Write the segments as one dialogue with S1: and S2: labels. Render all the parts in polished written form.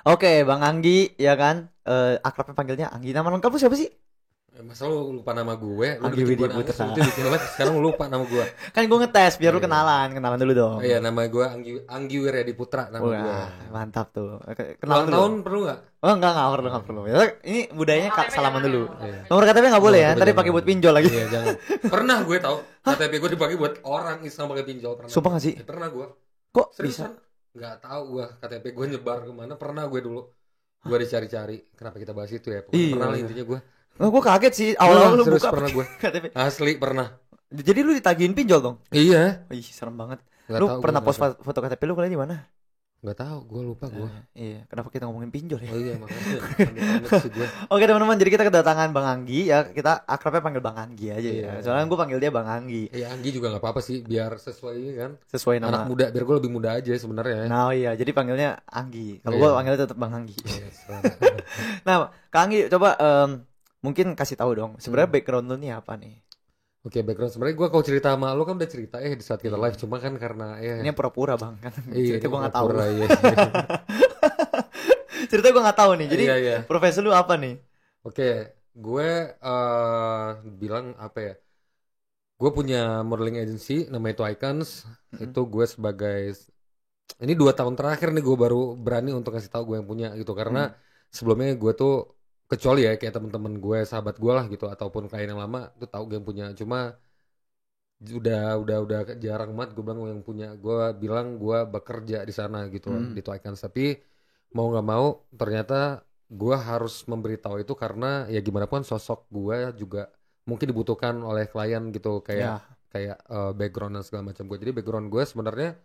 S1: Oke, Bang Anggi, ya kan? Akrabnya panggilnya Anggi. Nama lengkap lu siapa sih?
S2: Masa lu lupa nama gue? Lu udah
S1: Anggi
S2: bikin
S1: Widi
S2: gue nangis,
S1: Putra.
S2: lu tuh bikin live, sekarang lu lupa nama gue.
S1: Kan gue ngetes biar
S2: Oh
S1: lu
S2: iya.
S1: kenalan dulu dong.
S2: Oh iya, nama gue Anggi Wiryadi Putra nama gue.
S1: Wah, mantap tuh. Kenalan
S2: Ulang
S1: dulu.
S2: tahun perlu nggak?
S1: Oh, enggak perlu. Ya, ini budayanya salaman dulu.
S2: Iya.
S1: Nomor KTP enggak boleh ya,
S2: KTP
S1: tadi
S2: jangan.
S1: pakai buat pinjol lagi.
S2: Iya, jangan. Pernah gue tahu KTP gue dipakai buat orang iseng pakai pinjol pernah.
S1: Sumpah nggak sih?
S2: Pernah gue.
S1: Kok bisa?
S2: Seriusan? Nggak tahu gue KTP gue nyebar kemana. Pernah gue dulu. Gue dicari-cari. Kenapa kita bahas itu ya? Pokoknya
S1: Iya,
S2: pernah lah
S1: iya.
S2: intinya gue.
S1: Oh, gue kaget sih awal-awal lu
S2: Serius
S1: buka
S2: pernah gue.
S1: KTP.
S2: Asli pernah.
S1: Jadi lu ditagihin pinjol dong?
S2: Iya.
S1: Ih, serem banget.
S2: Nggak
S1: Lu
S2: tahu
S1: pernah
S2: gue
S1: post foto KTP lu kalian di mana?
S2: nggak tahu. Gue lupa gue.
S1: Iya, kenapa kita ngomongin pinjol ya?
S2: Oh iya makanya. Amit-amit sih gue.
S1: Oke teman-teman, jadi kita kedatangan Bang Anggi ya. Kita akrabnya panggil Bang Anggi aja ya.
S2: Iya.
S1: Soalnya gue panggil dia Bang Anggi.
S2: Ya Anggi juga nggak apa-apa sih. Biar sesuai ini kan.
S1: Sesuai nama.
S2: Anak muda. Biar gue lebih muda aja sebenarnya.
S1: Nah iya, jadi panggilnya Anggi. Kalau
S2: Iya.
S1: gue panggilnya tetap Bang Anggi.
S2: Iya, serah.
S1: Nah, Kak Anggi coba mungkin kasih tahu dong. Sebenarnya background lu nih apa nih?
S2: Oke, background sebenarnya gue kalau cerita sama lo kan udah cerita di saat kita live, cuma kan karena
S1: Ini yang pura-pura Bang kan.
S2: iya,
S1: Cerita
S2: ini
S1: gue nggak tahu.
S2: pura-pura, iya.
S1: Cerita gue nggak tahu nih. Jadi
S2: Iya, iya.
S1: profesi lu apa nih?
S2: Oke, gue bilang apa ya? Gue punya modeling agency namanya Itu Icons. Itu gue sebagai ini 2 tahun terakhir nih gue baru berani untuk kasih tahu gue yang punya gitu karena sebelumnya gue tuh kecuali ya kayak temen-temen gue, sahabat gue lah gitu ataupun klien yang lama tuh tahu gue yang punya, cuma udah jarang banget gue bilang yang punya. Gue bilang gue bekerja di sana gitu di Itu Icons, tapi mau nggak mau ternyata gue harus memberitahu itu karena ya gimana pun sosok gue juga mungkin dibutuhkan oleh klien gitu kayak background dan segala macam gue. Jadi background gue sebenarnya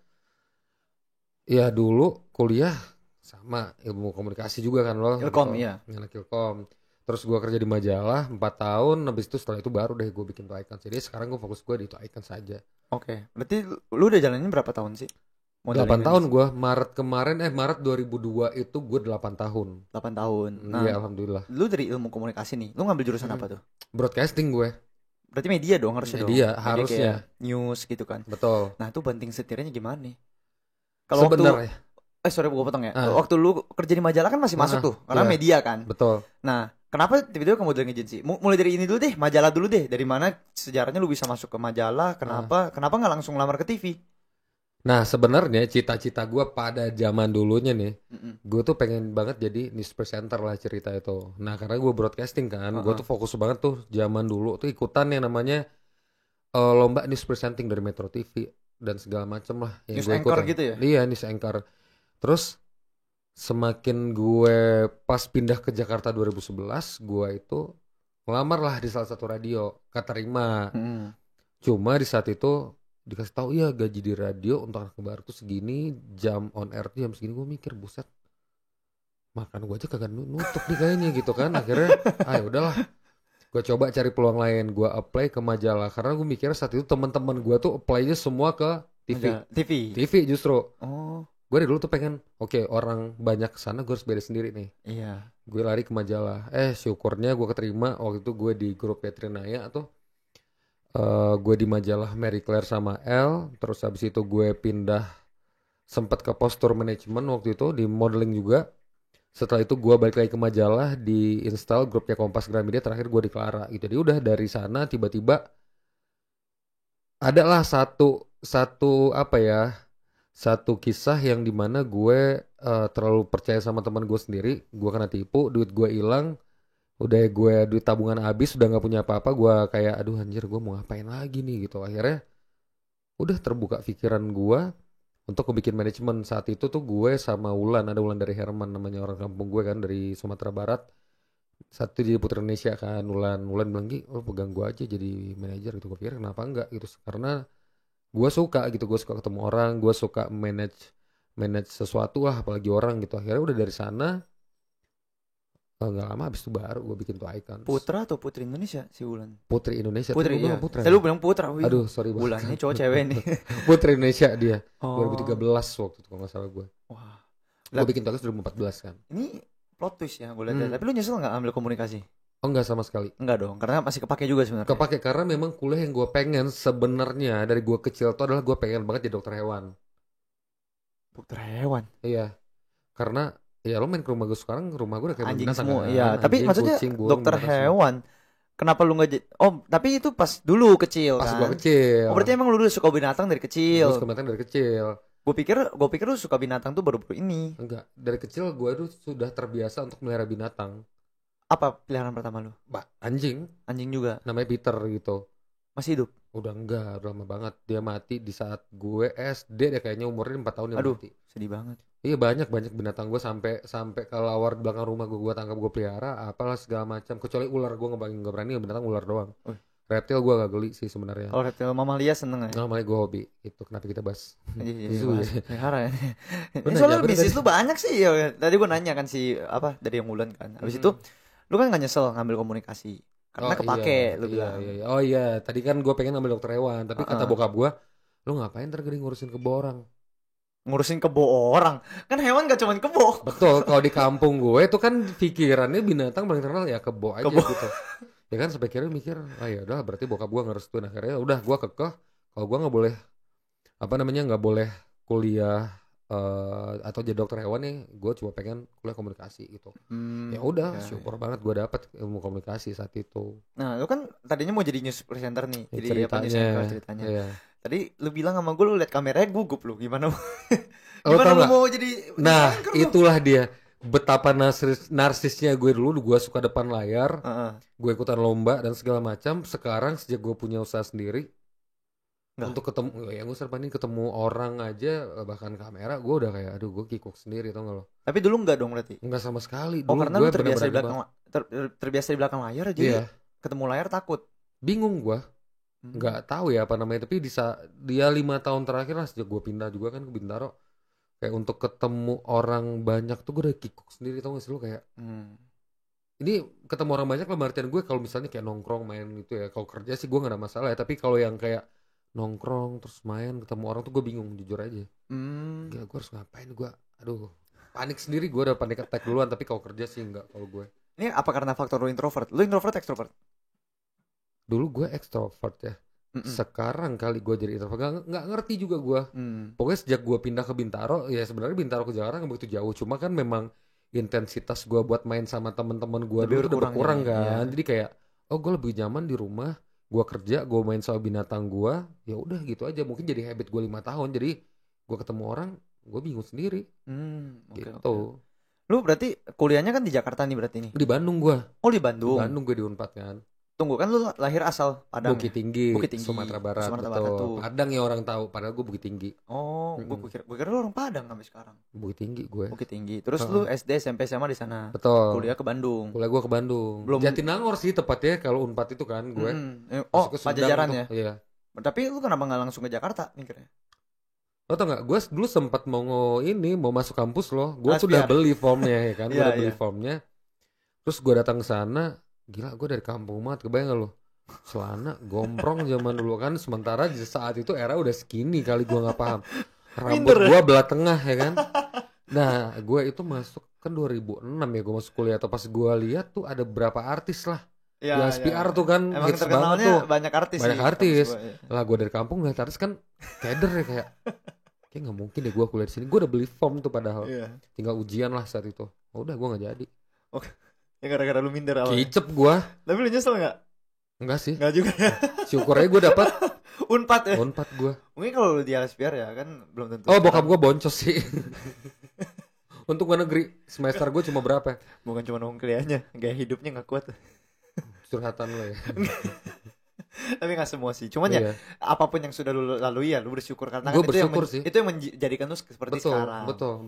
S2: ya dulu kuliah sama ilmu komunikasi juga kan lo.
S1: Ilkom,
S2: gitu.
S1: iya.
S2: Anak Ilkom. Terus gue kerja di majalah 4 tahun, habis itu setelah itu baru deh gue bikin Itu Icons. Jadi sekarang gue fokus gue di Itu Icons saja.
S1: Oke, berarti lu udah jalanin berapa tahun sih?
S2: 8 tahun gue, Maret 2002 itu gue 8 tahun.
S1: 8 tahun. Nah,
S2: Iya alhamdulillah.
S1: lu dari ilmu komunikasi nih. Lu ngambil jurusan apa tuh?
S2: Broadcasting gue.
S1: Berarti media dong harusnya
S2: Media,
S1: dong.
S2: harusnya.
S1: Kayak news gitu kan.
S2: Betul.
S1: Nah, itu banting setirnya gimana nih? Kalau waktu
S2: Sebenarnya
S1: sorry gue potong ya. Waktu lu kerja di majalah kan masih masuk tuh, karena
S2: iya.
S1: media kan.
S2: Betul.
S1: Nah, kenapa tiba-tiba ke modeling agency? Mulai dari ini dulu deh, majalah dulu deh. Dari mana sejarahnya lu bisa masuk ke majalah? Kenapa nggak langsung lamar ke TV?
S2: Nah sebenarnya cita-cita gue pada zaman dulunya nih, gue tuh pengen banget jadi news presenter lah cerita itu. Nah karena gue broadcasting kan, gue tuh fokus banget tuh zaman dulu tuh ikutan yang namanya lomba news presenting dari Metro TV dan segala macem lah. Yang
S1: News
S2: gue
S1: anchor
S2: ikutin.
S1: gitu ya?
S2: Iya news anchor. Terus semakin gue pas pindah ke Jakarta 2011, gue itu ngelamar lah di salah satu radio, keterima. Cuma di saat itu dikasih tahu ya gaji di radio untuk anak baru tuh segini, jam on air tuh jam segini. Gue mikir buset, makan gue aja kagak nutup nih kayaknya gitu kan. Akhirnya ayo udahlah, gue coba cari peluang lain. Gue apply ke majalah karena gue mikir saat itu teman-teman gue tuh apply-nya semua ke TV justru. Gue dari dulu tuh pengen orang banyak kesana, gue harus beda sendiri nih.
S1: Iya.
S2: Gue lari ke majalah. Syukurnya gue keterima. Waktu itu gue di grup Petrinaya tuh. Gue di majalah Marie Claire sama Elle. Terus habis itu gue pindah sempat ke postur manajemen waktu itu di modeling juga. Setelah itu gue balik lagi ke majalah, di install grupnya Kompas Gramedia, terakhir gue di Clara gitu. Jadi udah dari sana tiba-tiba adalah satu kisah yang dimana gue terlalu percaya sama teman gue sendiri. Gue kena tipu, duit gue hilang. Udah gue duit tabungan habis, udah nggak punya apa-apa. Gue kayak aduh anjir, gue mau ngapain lagi nih gitu. Akhirnya udah terbuka pikiran gue untuk bikin manajemen. Saat itu tuh gue sama ada Wulan dari Herman, namanya orang kampung gue kan dari Sumatera Barat. Satu jadi Putri Indonesia kan. Wulan bilang lo pegang gue aja jadi manajer gitu. Gue pikir kenapa enggak gitu, karena gue suka gitu, gue suka ketemu orang, gue suka manage sesuatu lah, apalagi orang gitu. Akhirnya udah dari sana nggak lama habis itu baru gue bikin Itu Icons.
S1: Putra atau Putri Indonesia si Wulan?
S2: Putri Indonesia.
S1: Putri, iya.
S2: Putra.
S1: Saya lu bilang Putra.
S2: Aduh sorry banget.
S1: Wulan ini cowok cewek nih.
S2: Putri Indonesia dia. 2013 waktu itu kalau nggak salah gue.
S1: Wah.
S2: Gue bikin Itu Icons 2014 kan.
S1: Ini plot twist ya gue lihat. Tapi lu nyesel nggak ambil komunikasi?
S2: Oh enggak sama sekali.
S1: Enggak dong, karena masih kepake juga sebenarnya.
S2: Kepake karena memang kuliah yang gue pengen sebenarnya dari gue kecil tuh adalah gue pengen banget jadi dokter hewan.
S1: Dokter hewan.
S2: Iya. Karena Ya lo main ke rumah gue sekarang, rumah gue udah kayak
S1: Anjing
S2: binatang
S1: semua.
S2: kan.
S1: Iya, tapi
S2: Anjing,
S1: maksudnya
S2: kucing, burung,
S1: dokter
S2: binatang semua.
S1: hewan. Kenapa lu nggak oh, tapi itu pas dulu kecil
S2: Pas
S1: kan?
S2: gue kecil.
S1: Oh, berarti emang lu udah suka binatang dari
S2: Gue
S1: kecil.
S2: suka binatang dari kecil.
S1: Gue pikir lu suka binatang tuh baru-baru ini.
S2: Enggak, dari kecil gue tuh sudah terbiasa untuk melihara binatang.
S1: Apa peliharaan pertama lu?
S2: Anjing,
S1: Anjing juga.
S2: namanya Peter gitu.
S1: Masih hidup?
S2: Udah enggak, udah lama banget. Dia mati di saat gue SD deh, kayaknya umurnya 4 tahun dia
S1: Aduh,
S2: mati.
S1: sedih banget.
S2: Iya, banyak binatang gue sampai kelawar di belakang rumah gue tangkap, gue pelihara apalah segala macam, kecuali ular. Gue nggak berani binatang ular doang. Reptil gue gak geli sih sebenarnya.
S1: Kalau reptil mamalia seneng ya?
S2: Malah gue hobi. Itu kenapa kita bahas
S1: Iya, pelihara ya.
S2: Bener,
S1: Soalnya
S2: bener
S1: bisnis
S2: tadi.
S1: lu banyak sih ya. Tadi gue nanya kan si apa dari yang Wulan kan. Habis itu lu kan gak nyesel ngambil komunikasi karena kepake lu bilang.
S2: Iya. Oh iya, tadi kan gue pengen ngambil dokter hewan, tapi kata bokap gue, lu ngapain tergering ngurusin kebo orang?
S1: Ngurusin kebo orang. Kan hewan gak cuman kebo.
S2: Betul, kalau di kampung gue itu kan pikirannya binatang paling terkenal ya kebo aja
S1: Kebo.
S2: gitu. Ya kan sampai akhirnya mikir, ya udah berarti bokap gue ngerestuin. Akhirnya udah gue kekeh kalau gue nggak boleh nggak boleh kuliah atau jadi dokter hewan nih, gue cuma pengen kuliah komunikasi gitu. Ya udah, syukur banget gue dapet ilmu komunikasi saat itu.
S1: Nah, lu kan tadinya mau jadi news presenter nih.
S2: Ya,
S1: Jadi apa news anchor ceritanya.
S2: Iya.
S1: Tadi lu bilang sama gue lu liat kameranya gugup lu. Gimana?
S2: Lo
S1: Gimana
S2: tau
S1: lu
S2: nggak?
S1: mau jadi
S2: Nah,
S1: anchor lu?
S2: itulah dia betapa narsisnya gue dulu. Gue suka depan layar, gue ikutan lomba dan segala macam. Sekarang sejak gue punya usaha sendiri, untuk ketemu yang gue serpanin ketemu orang aja, bahkan kamera, gue udah kayak aduh gue kikuk sendiri, tau gak lo?
S1: Tapi dulu enggak dong berarti.
S2: Enggak sama sekali.
S1: Oh,
S2: Dulu
S1: karena
S2: gue
S1: lu terbiasa di
S2: bener-bener
S1: belakang terbiasa di belakang layar aja.
S2: Iya.
S1: Ketemu layar takut.
S2: Bingung gue. Nggak tahu ya apa namanya, tapi dia 5 tahun terakhir lah sejak gue pindah juga kan ke Bintaro, kayak untuk ketemu orang banyak tuh gue udah kikuk sendiri, tau gak sih lo? Kayak ini ketemu orang banyak lah, artian gue kalau misalnya kayak nongkrong main gitu ya, kalau kerja sih gue nggak ada masalah ya, tapi kalau yang kayak nongkrong terus main ketemu orang tuh gue bingung jujur aja. Gila, gue harus ngapain, gue aduh panik sendiri, gue udah panik attack duluan. Tapi kalau kerja sih enggak. Kalau gue
S1: ini apa karena faktor lu introvert? Lu introvert extrovert?
S2: dulu gue extrovert ya. Sekarang kali gue jadi introvert, nggak ngerti juga gue. Pokoknya sejak gue pindah ke Bintaro, ya sebenarnya Bintaro ke Jakarta nggak begitu jauh, cuma kan memang intensitas gue buat main sama teman-teman gue dulu udah berkurang kan. Jadi kayak gue lebih nyaman di rumah, gue kerja, gue main sama binatang gue, ya udah gitu aja. Mungkin jadi habit gue 5 tahun, jadi gue ketemu orang gue bingung sendiri. Gitu.
S1: Lu berarti kuliahnya kan di Jakarta nih berarti nih?
S2: Di Bandung gue.
S1: Oh, di Bandung.
S2: Di Bandung gue di Unpad kan.
S1: Tunggu, kan lu lahir asal Padang.
S2: Bukit Tinggi,
S1: Sumatera
S2: Barat.
S1: tuh.
S2: Padang ya orang tahu, padahal gue Bukit Tinggi.
S1: Oh, gue kira lu orang Padang sampai sekarang.
S2: Bukit Tinggi gue.
S1: Bukit Tinggi. Terus lu SD, SMP, SMA di sana.
S2: Betul.
S1: Kuliah ke Bandung.
S2: Kuliah gue ke Bandung.
S1: Belum.
S2: Jatinangor sih tepatnya kalau Unpad itu kan gue.
S1: Oh, Pajajaran ya?
S2: Iya.
S1: Tapi lu kenapa nggak langsung ke Jakarta mikirnya?
S2: Lo tau gak, gue dulu sempat mau masuk kampus loh. Gue sudah beli formnya ya kan. Gue udah beli formnya. Terus gue datang ke sana, gila gue dari kampung banget, kebayang gak lo? Celana gomprong zaman dulu kan, sementara saat itu era udah skinny kali, gue nggak paham. Rambut gue belah tengah ya kan. Nah gue itu masuk kan 2006 ya, gue masuk kuliah. Atau pas gue lihat tuh ada berapa artis lah ya, SPR tuh kan
S1: emang
S2: hits
S1: terkenalnya
S2: banget tuh.
S1: banyak artis
S2: Lah gue dari kampung lihat artis kan keder ya, kayak nggak mungkin deh gue kuliah di sini. Gue udah beli form tuh padahal tinggal ujian lah saat itu. Udah gue nggak jadi.
S1: Oke. Ya gara-gara lu minder awalnya.
S2: Kicep gue.
S1: Tapi lu nyesel nggak?
S2: Enggak sih.
S1: Enggak juga ya.
S2: Syukurnya gue dapet
S1: Unpad ya.
S2: Unpad gue.
S1: Mungkin kalau lu di LSPR ya kan belum tentu.
S2: Oh, bokap gue boncos sih. Untuk gue negeri semester gue cuma berapa?
S1: Bukan cuma uang kuliahnya, gaya hidupnya nggak kuat.
S2: Curhatan lo ya.
S1: Tapi nggak semua sih. Cuman ya apapun yang sudah lu lalui ya lu bersyukur, karena
S2: gue
S1: kan
S2: bersyukur sih.
S1: Itu yang menjadikan lu seperti sekarang.
S2: Betul.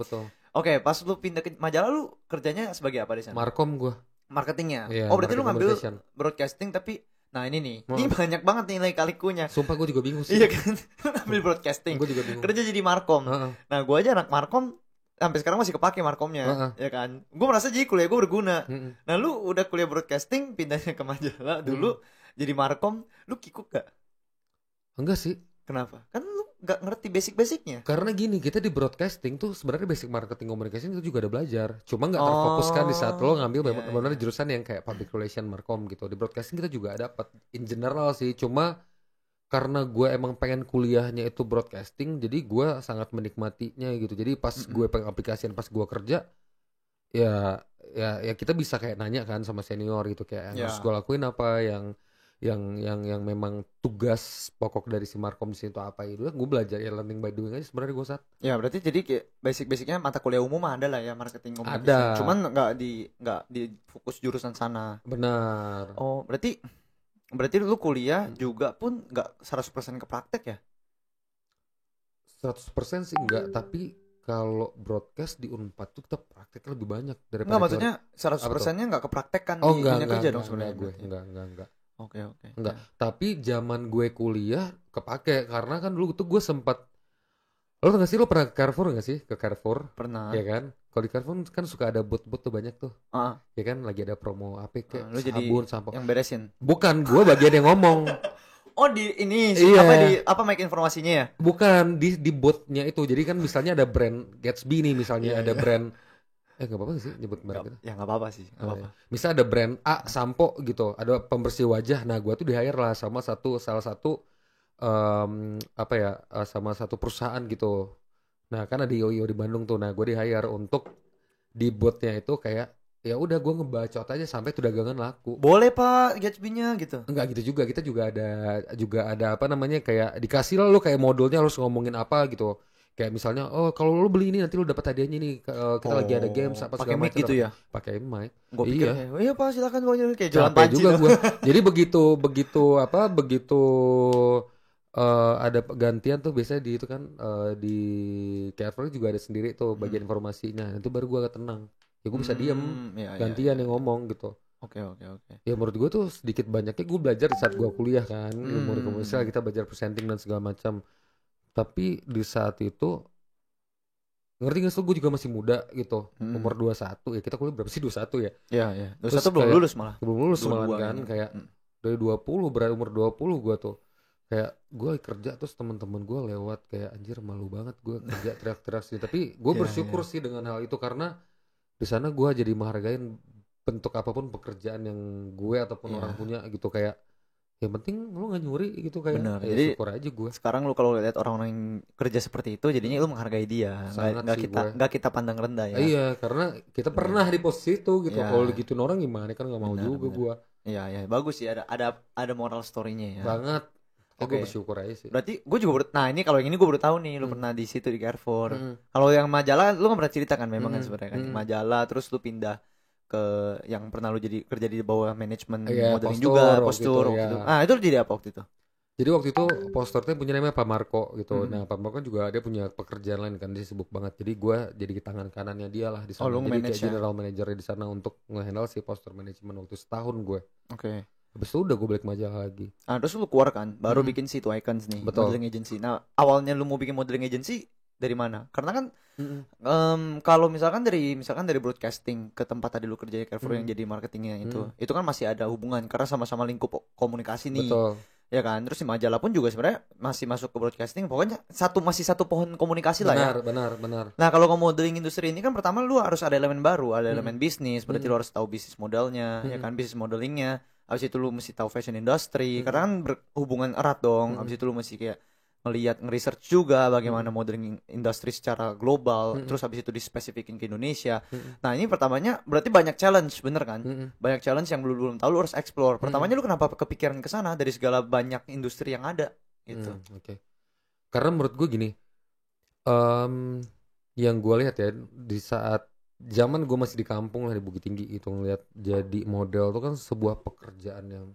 S1: Oke, pas lu pindah ke majalah lu kerjanya sebagai apa di sana?
S2: Markom gue.
S1: Marketingnya.
S2: Iya,
S1: oh berarti lu ngambil
S2: communication.
S1: broadcasting, tapi nah ini banyak banget nilai kalikunya.
S2: Sumpah gue juga bingung sih.
S1: Iya kan, lu ngambil broadcasting.
S2: Gue juga bingung.
S1: Kerja jadi markom. Nah gue aja anak markom, sampai sekarang masih kepake markomnya, ya kan. Gue merasa jadi kuliah gue berguna. Nah lu udah kuliah broadcasting, pindahnya ke majalah dulu jadi markom, lu kikuk gak?
S2: Enggak sih.
S1: Kenapa? Kan lu gak ngerti basic-basicnya.
S2: Karena gini, kita di broadcasting tuh sebenarnya basic marketing komunikasi itu juga ada belajar. Cuma nggak terfokuskan di saat lo ngambil benar-benar jurusan yang kayak public relation, markom gitu. Di broadcasting kita juga dapat in general sih. Cuma karena gue emang pengen kuliahnya itu broadcasting, jadi gue sangat menikmatinya gitu. Jadi pas gue pengen aplikasian, pas gue kerja, ya kita bisa kayak nanya kan sama senior gitu kayak harus gue lakuin apa, yang memang tugas pokok dari si Markom di situ apa itu. Gue belajar ya learning by doing aja sebenarnya gue saat.
S1: Ya berarti jadi kayak basic-basicnya mata kuliah umum ada lah ya, marketing komunikasi.
S2: Ada.
S1: Cuman nggak di fokus jurusan sana.
S2: Benar.
S1: Oh berarti lu kuliah juga pun nggak 100% ke praktek ya?
S2: 100% sih enggak, tapi kalau broadcast di Unpad tuh tetap prakteknya lebih banyak daripada.
S1: Enggak, maksudnya 100%-nya enggak kepraktek kan di dunia kerja dong sebenarnya.
S2: Enggak.
S1: Oke.
S2: Enggak, tapi zaman gue kuliah kepake karena kan dulu tuh gue sempat. Lo tau gak sih, lo pernah ke Carrefour gak sih? Ke Carrefour?
S1: Pernah.
S2: Ya kan? Kalau di Carrefour kan suka ada bot-bot tuh banyak tuh. Ya kan? Lagi ada promo apa kayak sabun, sampo.
S1: Yang beresin?
S2: Bukan, gue bagian yang ngomong.
S1: Oh di ini apa mic informasinya ya?
S2: Bukan, di botnya itu. Jadi kan misalnya ada brand Gatsby nih misalnya, ada brand nggak apa-apa sih nyebut merek gitu.
S1: Ya nggak apa-apa sih, nggak apa-apa.
S2: Misal ada brand A sampo gitu, ada pembersih wajah. Nah, gue tuh di hire lah sama salah satu sama satu perusahaan gitu. Nah, kan ada IO di Bandung tuh. Nah, gue di hire untuk di botnya itu kayak ya udah gue ngebacot aja sampai tuh dagangan laku.
S1: Boleh Pak Gatsby-nya gitu.
S2: Enggak gitu juga, kita juga ada apa namanya kayak dikasih lah lo kayak modulnya harus ngomongin apa gitu. Kayak misalnya kalau lo beli ini nanti lo dapat hadiahnya nih, kita lagi ada games apa
S1: segala macam. Pakai mic gitu ya?
S2: Pakai mic.
S1: Gue pikir iya Pak silakan pokoknya kayak jualan panci
S2: juga gue. Jadi begitu ada gantian tuh biasanya di itu kan di Carrefour juga ada sendiri tuh bagian informasinya. Nanti baru gue agak tenang. Ya gue bisa diem gantian yang ngomong gitu.
S1: Oke.
S2: Ya menurut gue tuh sedikit banyaknya gue belajar di saat gue kuliah kan. Ilmu komunikasi kita belajar presenting dan segala macam. Tapi di saat itu ngerti gak sih, gue juga masih muda gitu. Umur 21 ya, kita kuliah berapa sih 21 ya?
S1: Iya. 21 belum lulus malah.
S2: Belum lulus malah kan ini. Kayak dari 20 berarti umur 20 gue tuh. Kayak gue kerja terus teman-teman gue lewat kayak anjir malu banget gue kerja teriak-teriak sih. Tapi gue bersyukur sih dengan hal itu karena di sana gue jadi menghargain bentuk apapun pekerjaan yang gue ataupun orang punya gitu. Kayak yang penting lu gak nyuri gitu kayak.
S1: Bener.
S2: Ya,
S1: jadi
S2: syukur aja gue.
S1: Sekarang lu kalau lihat orang-orang yang kerja seperti itu jadinya lu menghargai dia. Nggak kita pandang rendah ya.
S2: Iya, karena kita pernah di posisi itu gitu. Kalau digituin orang gimana kan gak mau juga gue.
S1: Iya, bagus sih ada moral story-nya ya.
S2: Banget. Gue bersyukur aja sih.
S1: Berarti gue juga ini kalau yang ini gue baru tahu nih lu pernah di situ di Carrefour. Kalau yang majalah lu nggak pernah cerita kan memang kan sebenarnya kan majalah terus lu pindah ke yang pernah lu jadi kerja di bawah manajemen modeling juga postur gitu. Itu lu jadi apa waktu itu?
S2: Jadi waktu itu posternya punya namanya Pak Marco gitu. Nah Pak Marco juga dia punya pekerjaan lain kan, dia sibuk banget. Jadi gue jadi tangan kanannya dia lah di sana. Jadi kayak general manager di sana untuk nge-handle si poster manajemen waktu setahun gue.
S1: Oke.
S2: Habis itu udah gue balik majalah lagi.
S1: Terus lu keluar kan, baru bikin si Two Icons nih, modeling agency. Nah awalnya lu mau bikin modeling agency dari mana? Karena kan kalau misalkan dari broadcasting ke tempat tadi lu kerja di Carrefour yang jadi marketingnya itu kan masih ada hubungan karena sama-sama lingkup komunikasi nih.
S2: Betul.
S1: Ya kan, terus di majalah pun juga sebenarnya masih masuk ke broadcasting. Pokoknya masih satu pohon komunikasi lah ya.
S2: Benar.
S1: Nah kalau modeling industri ini kan pertama lu harus ada elemen baru, ada elemen bisnis. Berarti lu harus tahu bisnis modelnya, ya kan, bisnis modelingnya. Abis itu lu mesti tahu fashion industry karena kan berhubungan erat dong. Abis itu lu mesti kayak nge-research juga bagaimana modeling industri secara global. Terus abis itu dispesifikin ke Indonesia. Nah ini pertamanya berarti banyak challenge, bener kan? Banyak challenge yang belum tahu, lu harus explore. Pertamanya lu kenapa kepikiran ke sana dari segala banyak industri yang ada gitu?
S2: Oke. Karena menurut gue gini, yang gue lihat ya di saat zaman gue masih di kampung lah di Bukit Tinggi itu, ngeliat jadi model tuh kan sebuah pekerjaan yang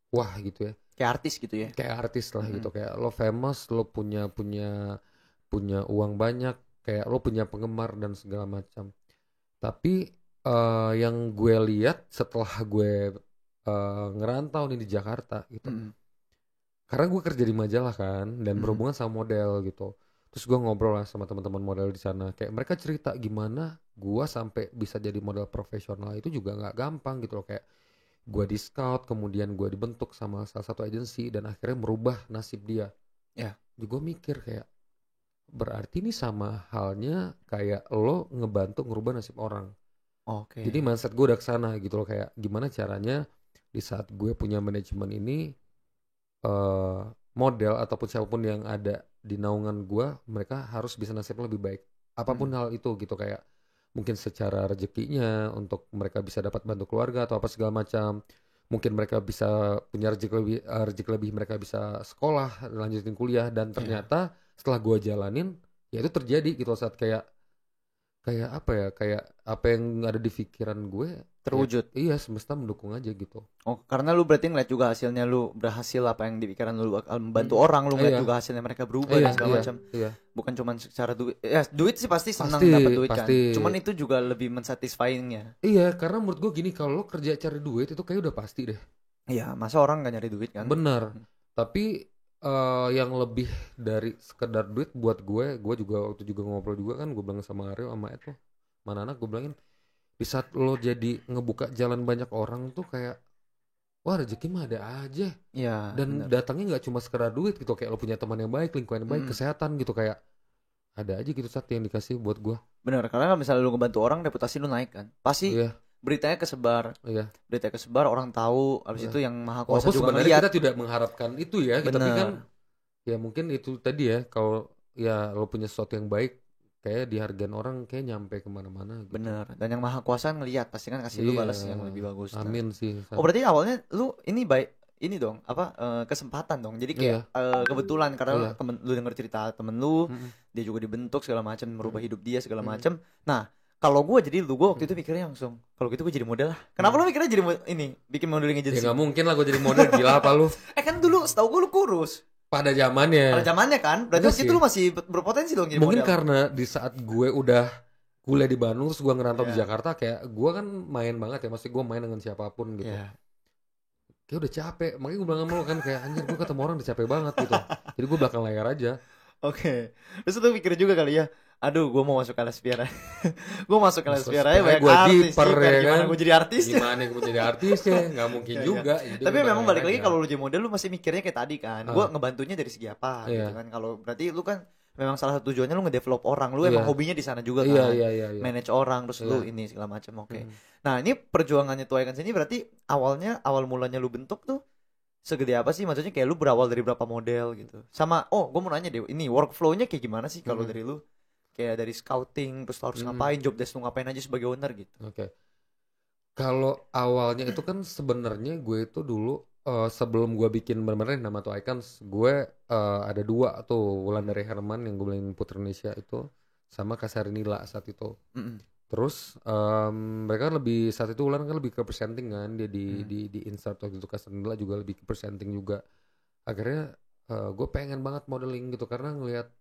S2: wah gitu ya.
S1: Kayak artis gitu ya.
S2: Kayak artis lah gitu, kayak lo famous, lo punya uang banyak, kayak lo punya penggemar dan segala macam. Tapi yang gue lihat setelah gue ngerantau nih di Jakarta gitu. Karena gue kerja di majalah kan dan berhubungan sama model gitu. Terus gue ngobrol lah sama teman-teman model di sana. Kayak mereka cerita gimana gue sampai bisa jadi model profesional itu juga nggak gampang gitu loh. Kayak gue di scout, kemudian gue dibentuk sama salah satu agensi dan akhirnya merubah nasib dia.
S1: Ya.
S2: Jadi gue mikir kayak berarti ini sama halnya kayak lo ngebantu ngerubah nasib orang.
S1: Oke.
S2: Jadi mindset gue udah kesana gitu loh, kayak gimana caranya di saat gue punya manajemen ini model ataupun siapapun yang ada di naungan gue, mereka harus bisa nasibnya lebih baik. Apapun hal itu gitu, kayak mungkin secara rezekinya untuk mereka bisa dapat bantu keluarga atau apa segala macam. Mungkin mereka bisa punya rezeki lebih mereka bisa sekolah, lanjutin kuliah, dan ternyata setelah gue jalanin ya itu terjadi gitu saat kayak apa ya, kayak apa yang ada di pikiran gue
S1: terwujud.
S2: Iya, semesta mendukung aja gitu.
S1: Oh, karena lu berarti ngeliat juga hasilnya, lu berhasil apa yang di pikiran lu bakal membantu orang, lu ngeliat juga hasilnya mereka berubah dan segala macam. Bukan cuma secara duit. Ya, duit sih pasti senang dapat duit kan. Cuman itu juga lebih mensatisfyingnya.
S2: Iya, karena menurut gue gini, kalau lo kerja cari duit itu kayak udah pasti deh.
S1: Iya, masa orang gak nyari duit kan?
S2: Bener. Tapi yang lebih dari sekedar duit buat gue juga waktu juga ngobrol juga kan, gue bilang sama Aryo sama Ed lo, mana anak gue bilangin, di saat lo jadi ngebuka jalan banyak orang tuh kayak wah rezeki mah ada aja.
S1: Iya.
S2: Dan datangnya nggak cuma sekedar duit gitu, kayak lo punya teman yang baik, lingkungan yang baik, kesehatan gitu, kayak ada aja gitu saat yang dikasih buat gue.
S1: Bener, karena kalau misalnya lu ngebantu orang, reputasi lu naik kan, pasti beritanya kesebar. Beritanya kesebar, orang tahu, abis itu yang maha kuasa juga
S2: sebenarnya kita tidak mengharapkan itu ya, tapi kan ya mungkin itu tadi ya, kalau ya lo punya sesuatu yang baik kayak dihargain orang, kayak nyampe kemana-mana gitu.
S1: Bener, dan yang maha kuasa ngelihat pasti kan kasih lu balas yang lebih bagus.
S2: Amin sih.
S1: Oh berarti awalnya lu ini baik ini dong, apa kesempatan dong, jadi kayak kebetulan karena temen lu denger cerita temen lu, dia juga dibentuk segala macam, merubah hidup dia segala macam. Nah kalau gue jadi lu, gue waktu itu pikirnya langsung, kalau gitu gue jadi model lah. Kenapa lu mikirnya jadi ini, bikin modeling agency?
S2: Ya nggak mungkin lah gue jadi model, gila apa lu?
S1: Kan dulu setahu gue lu kurus.
S2: Pada zamannya
S1: kan, berarti waktu itu lu masih berpotensi dong jadi
S2: mungkin
S1: model.
S2: Karena di saat gue udah kuliah di Bandung terus gue ngerantau di Jakarta, kayak gue kan main banget ya, maksudnya gue main dengan siapapun gitu. Kayak udah capek, makanya gue bilang sama lo kan, kayak anjir gue ketemu orang udah capek banget gitu. Jadi gue belakang layar aja.
S1: Oke. Terus lu pikir juga kali ya, aduh gue mau masuk LSPR. Gue masuk LSPR aja banyak artis, gimana gue jadi artis?
S2: Gimana gue jadi artis ya, gak mungkin juga.
S1: Tapi memang balik lagi, kalau lu jadi model lu masih mikirnya kayak tadi kan, gue ngebantunya dari segi apa gitu kan. Kalau berarti lu kan memang salah satu tujuannya lu ngedevelop orang, lu emang hobinya di sana juga kan, manage orang, terus lu ini segala macam. Oke. Nah ini perjuangannya Two Icons ini berarti awal mulanya lu bentuk tuh segede apa sih? Maksudnya kayak lu berawal dari berapa model gitu. Sama gue mau nanya deh, ini workflow-nya kayak gimana sih kalau dari lu? Kayak dari scouting, terus lu harus ngapain, job desk lu ngapain aja sebagai owner gitu.
S2: Oke. Kalau awalnya itu kan sebenarnya gue itu dulu sebelum gue bikin bener-bener nama Two Icons, gue ada dua tuh, Wulandari Herman yang gue bilang Putri Indonesia itu, sama Kasarinila saat itu. Terus mereka lebih saat itu Wulan kan lebih ke presenting kan, dia di insert waktu itu, Kasarinila juga lebih ke presenting juga. Akhirnya gue pengen banget modeling gitu karena ngelihat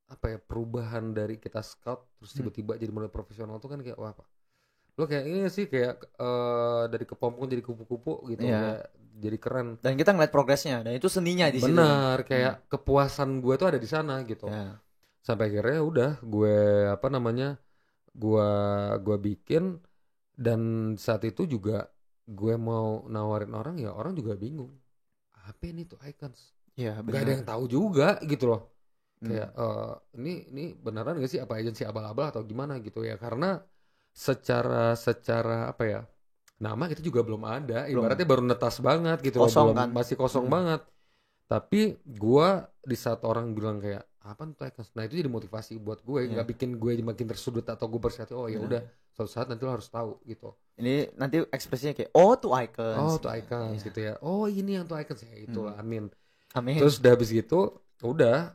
S2: apa ya, perubahan dari kita scout terus tiba-tiba jadi model profesional tuh kan kayak wah apa. Lo kayak ini sih kayak dari kepompong jadi kupu-kupu gitu, kayak jadi keren.
S1: Dan kita ngeliat progresnya, dan itu seninya di situ.
S2: Benar, kayak kepuasan gue tuh ada di sana gitu. Sampai akhirnya udah gue gue bikin, dan saat itu juga gue mau nawarin orang, ya orang juga bingung. Apa ini Two Icons? Gak ada yang tahu juga gitu loh. Kayak ini beneran gak sih, apa agensi abal-abal atau gimana gitu ya, karena secara apa ya, nama kita juga belum ada, ibaratnya baru netas banget gitu
S1: kosong
S2: loh,
S1: kan?
S2: masih kosong banget. Tapi gue di saat orang bilang kayak apa Two Icons, nah itu jadi motivasi buat gue, nggak bikin gue makin tersudut atau gue berarti ya udah suatu saat nanti lo harus tahu gitu. Ini
S1: nanti ekspresinya kayak Two Icons
S2: gitu ya, ini yang Two Icons ya, itulah amin. Terus udah habis gitu udah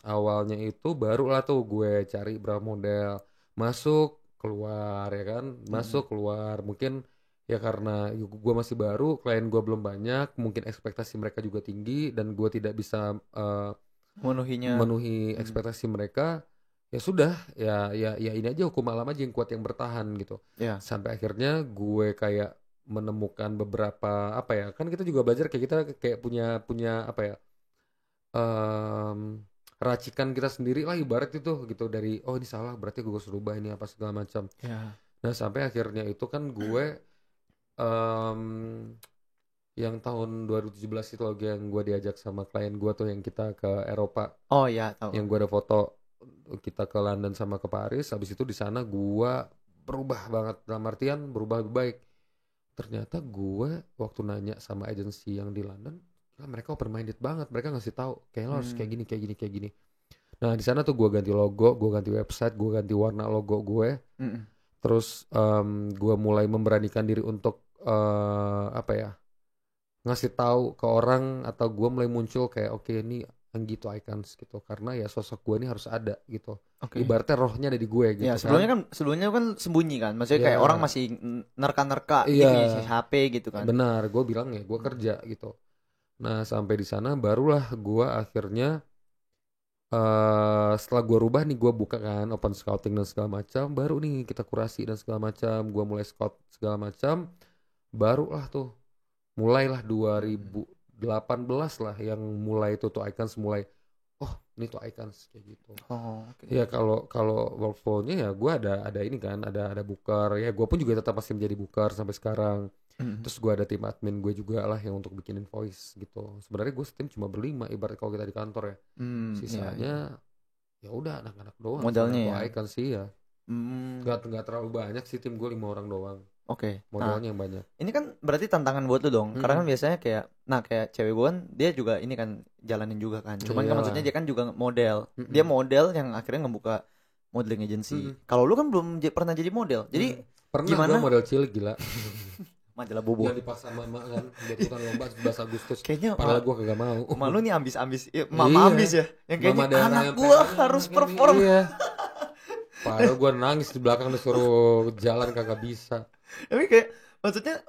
S2: awalnya itu barulah tuh gue cari berapa model, masuk keluar ya kan, masuk keluar. Mungkin ya karena gue masih baru, klien gue belum banyak, mungkin ekspektasi mereka juga tinggi dan gue tidak bisa memenuhi ekspektasi mereka. Ya sudah, ya ini aja, hukum alam aja yang kuat yang bertahan gitu. Sampai akhirnya gue kayak menemukan beberapa apa ya, kan kita juga belajar kayak kita kayak punya apa ya, racikan kita sendiri lah ibarat itu gitu, dari ini salah berarti gue harus rubah ini apa segala macam. Nah sampai akhirnya itu kan gue yang tahun 2017 itu lagi yang gue diajak sama klien gue tuh, yang kita ke Eropa.
S1: Tahu.
S2: Yang gue ada foto kita ke London sama ke Paris. Habis itu di sana gue berubah banget, dalam artian berubah lebih baik. Ternyata gue waktu nanya sama agensi yang di London, mereka open minded banget, mereka ngasih tahu kayak lo harus kayak gini. Nah di sana tuh gue ganti logo, gue ganti website, gue ganti warna logo gue. Terus gue mulai memberanikan diri untuk apa ya, ngasih tahu ke orang, atau gue mulai muncul kayak oke, ini Anggi to Icons gitu, karena ya sosok gue ini harus ada gitu. Ibaratnya rohnya ada di gue gitu
S1: ya, sebelumnya kan sembunyi kan, maksudnya
S2: Ya.
S1: kayak orang masih nerka-nerka
S2: Iya,
S1: di HP gitu kan.
S2: benar, gue bilang ya gue kerja gitu. Nah sampai di sana barulah gue akhirnya setelah gue rubah nih, gue buka kan open scouting dan segala macam, baru nih kita kurasi dan segala macam, gue mulai scout segala macam, barulah tuh mulailah 2018 lah yang mulai itu tuh Icons mulai, oh ini tuh Icons kayak gitu. Ya kalau workflow-nya ya gue ada ini kan, ada booker ya, gue pun juga tetap masih menjadi booker sampai sekarang. Terus gue ada tim admin gue juga lah yang untuk bikin invoice gitu. Sebenarnya gue tim cuma berlima ibarat kalau kita di kantor ya. Sisanya ya udah anak-anak doang.
S1: Modalnya ya.
S2: Icons sih ya. Nggak terlalu banyak sih, tim gue 5 orang doang. Modalnya yang banyak.
S1: Ini kan berarti tantangan buat lu dong. Karena kan biasanya kayak cewek gue kan, dia juga ini kan jalanin juga kan. Cuman kan maksudnya dia kan juga model. Dia model yang akhirnya ngebuka modeling agency. Kalau lu kan belum pernah jadi model. Jadi
S2: pernah
S1: gimana?
S2: Gue model cilik gila.
S1: Majalah Bobo.
S2: Yang dipaksa mama kan buat ikutan lomba 11 Agustus.
S1: Kayaknya
S2: padahal gue kagak mau.
S1: Malu nih ambis-ambis. Mama ambis ya. Yang kayaknya anak gue harus perform.
S2: Iya. Padahal gue nangis di belakang disuruh jalan kagak bisa.
S1: Tapi kayak maksudnya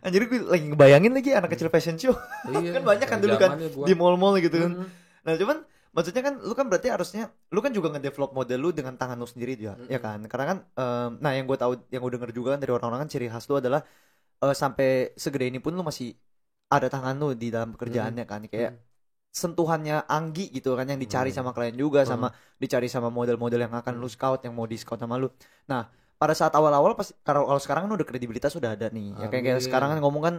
S1: anjir gue lagi ngebayangin lagi anak kecil fashion show. Kan banyak kan dulu kan di mall-mall gitu kan. Nah cuman maksudnya kan lu kan berarti harusnya lu kan juga ngedevelop model lu dengan tangan lu sendiri juga, ya kan? Karena kan nah yang gue tahu, yang gue denger juga kan dari orang-orang kan, ciri khas lu adalah sampai segede ini pun lu masih ada tangan lu di dalam pekerjaannya kan, kayak sentuhannya Anggi gitu kan, yang dicari sama klien juga, sama dicari sama model-model yang akan lu scout, yang mau di scout sama lu. Nah pada saat awal-awal pasti, kalau sekarang kan udah kredibilitas udah ada nih, ya kayak sekarang kan ngomong kan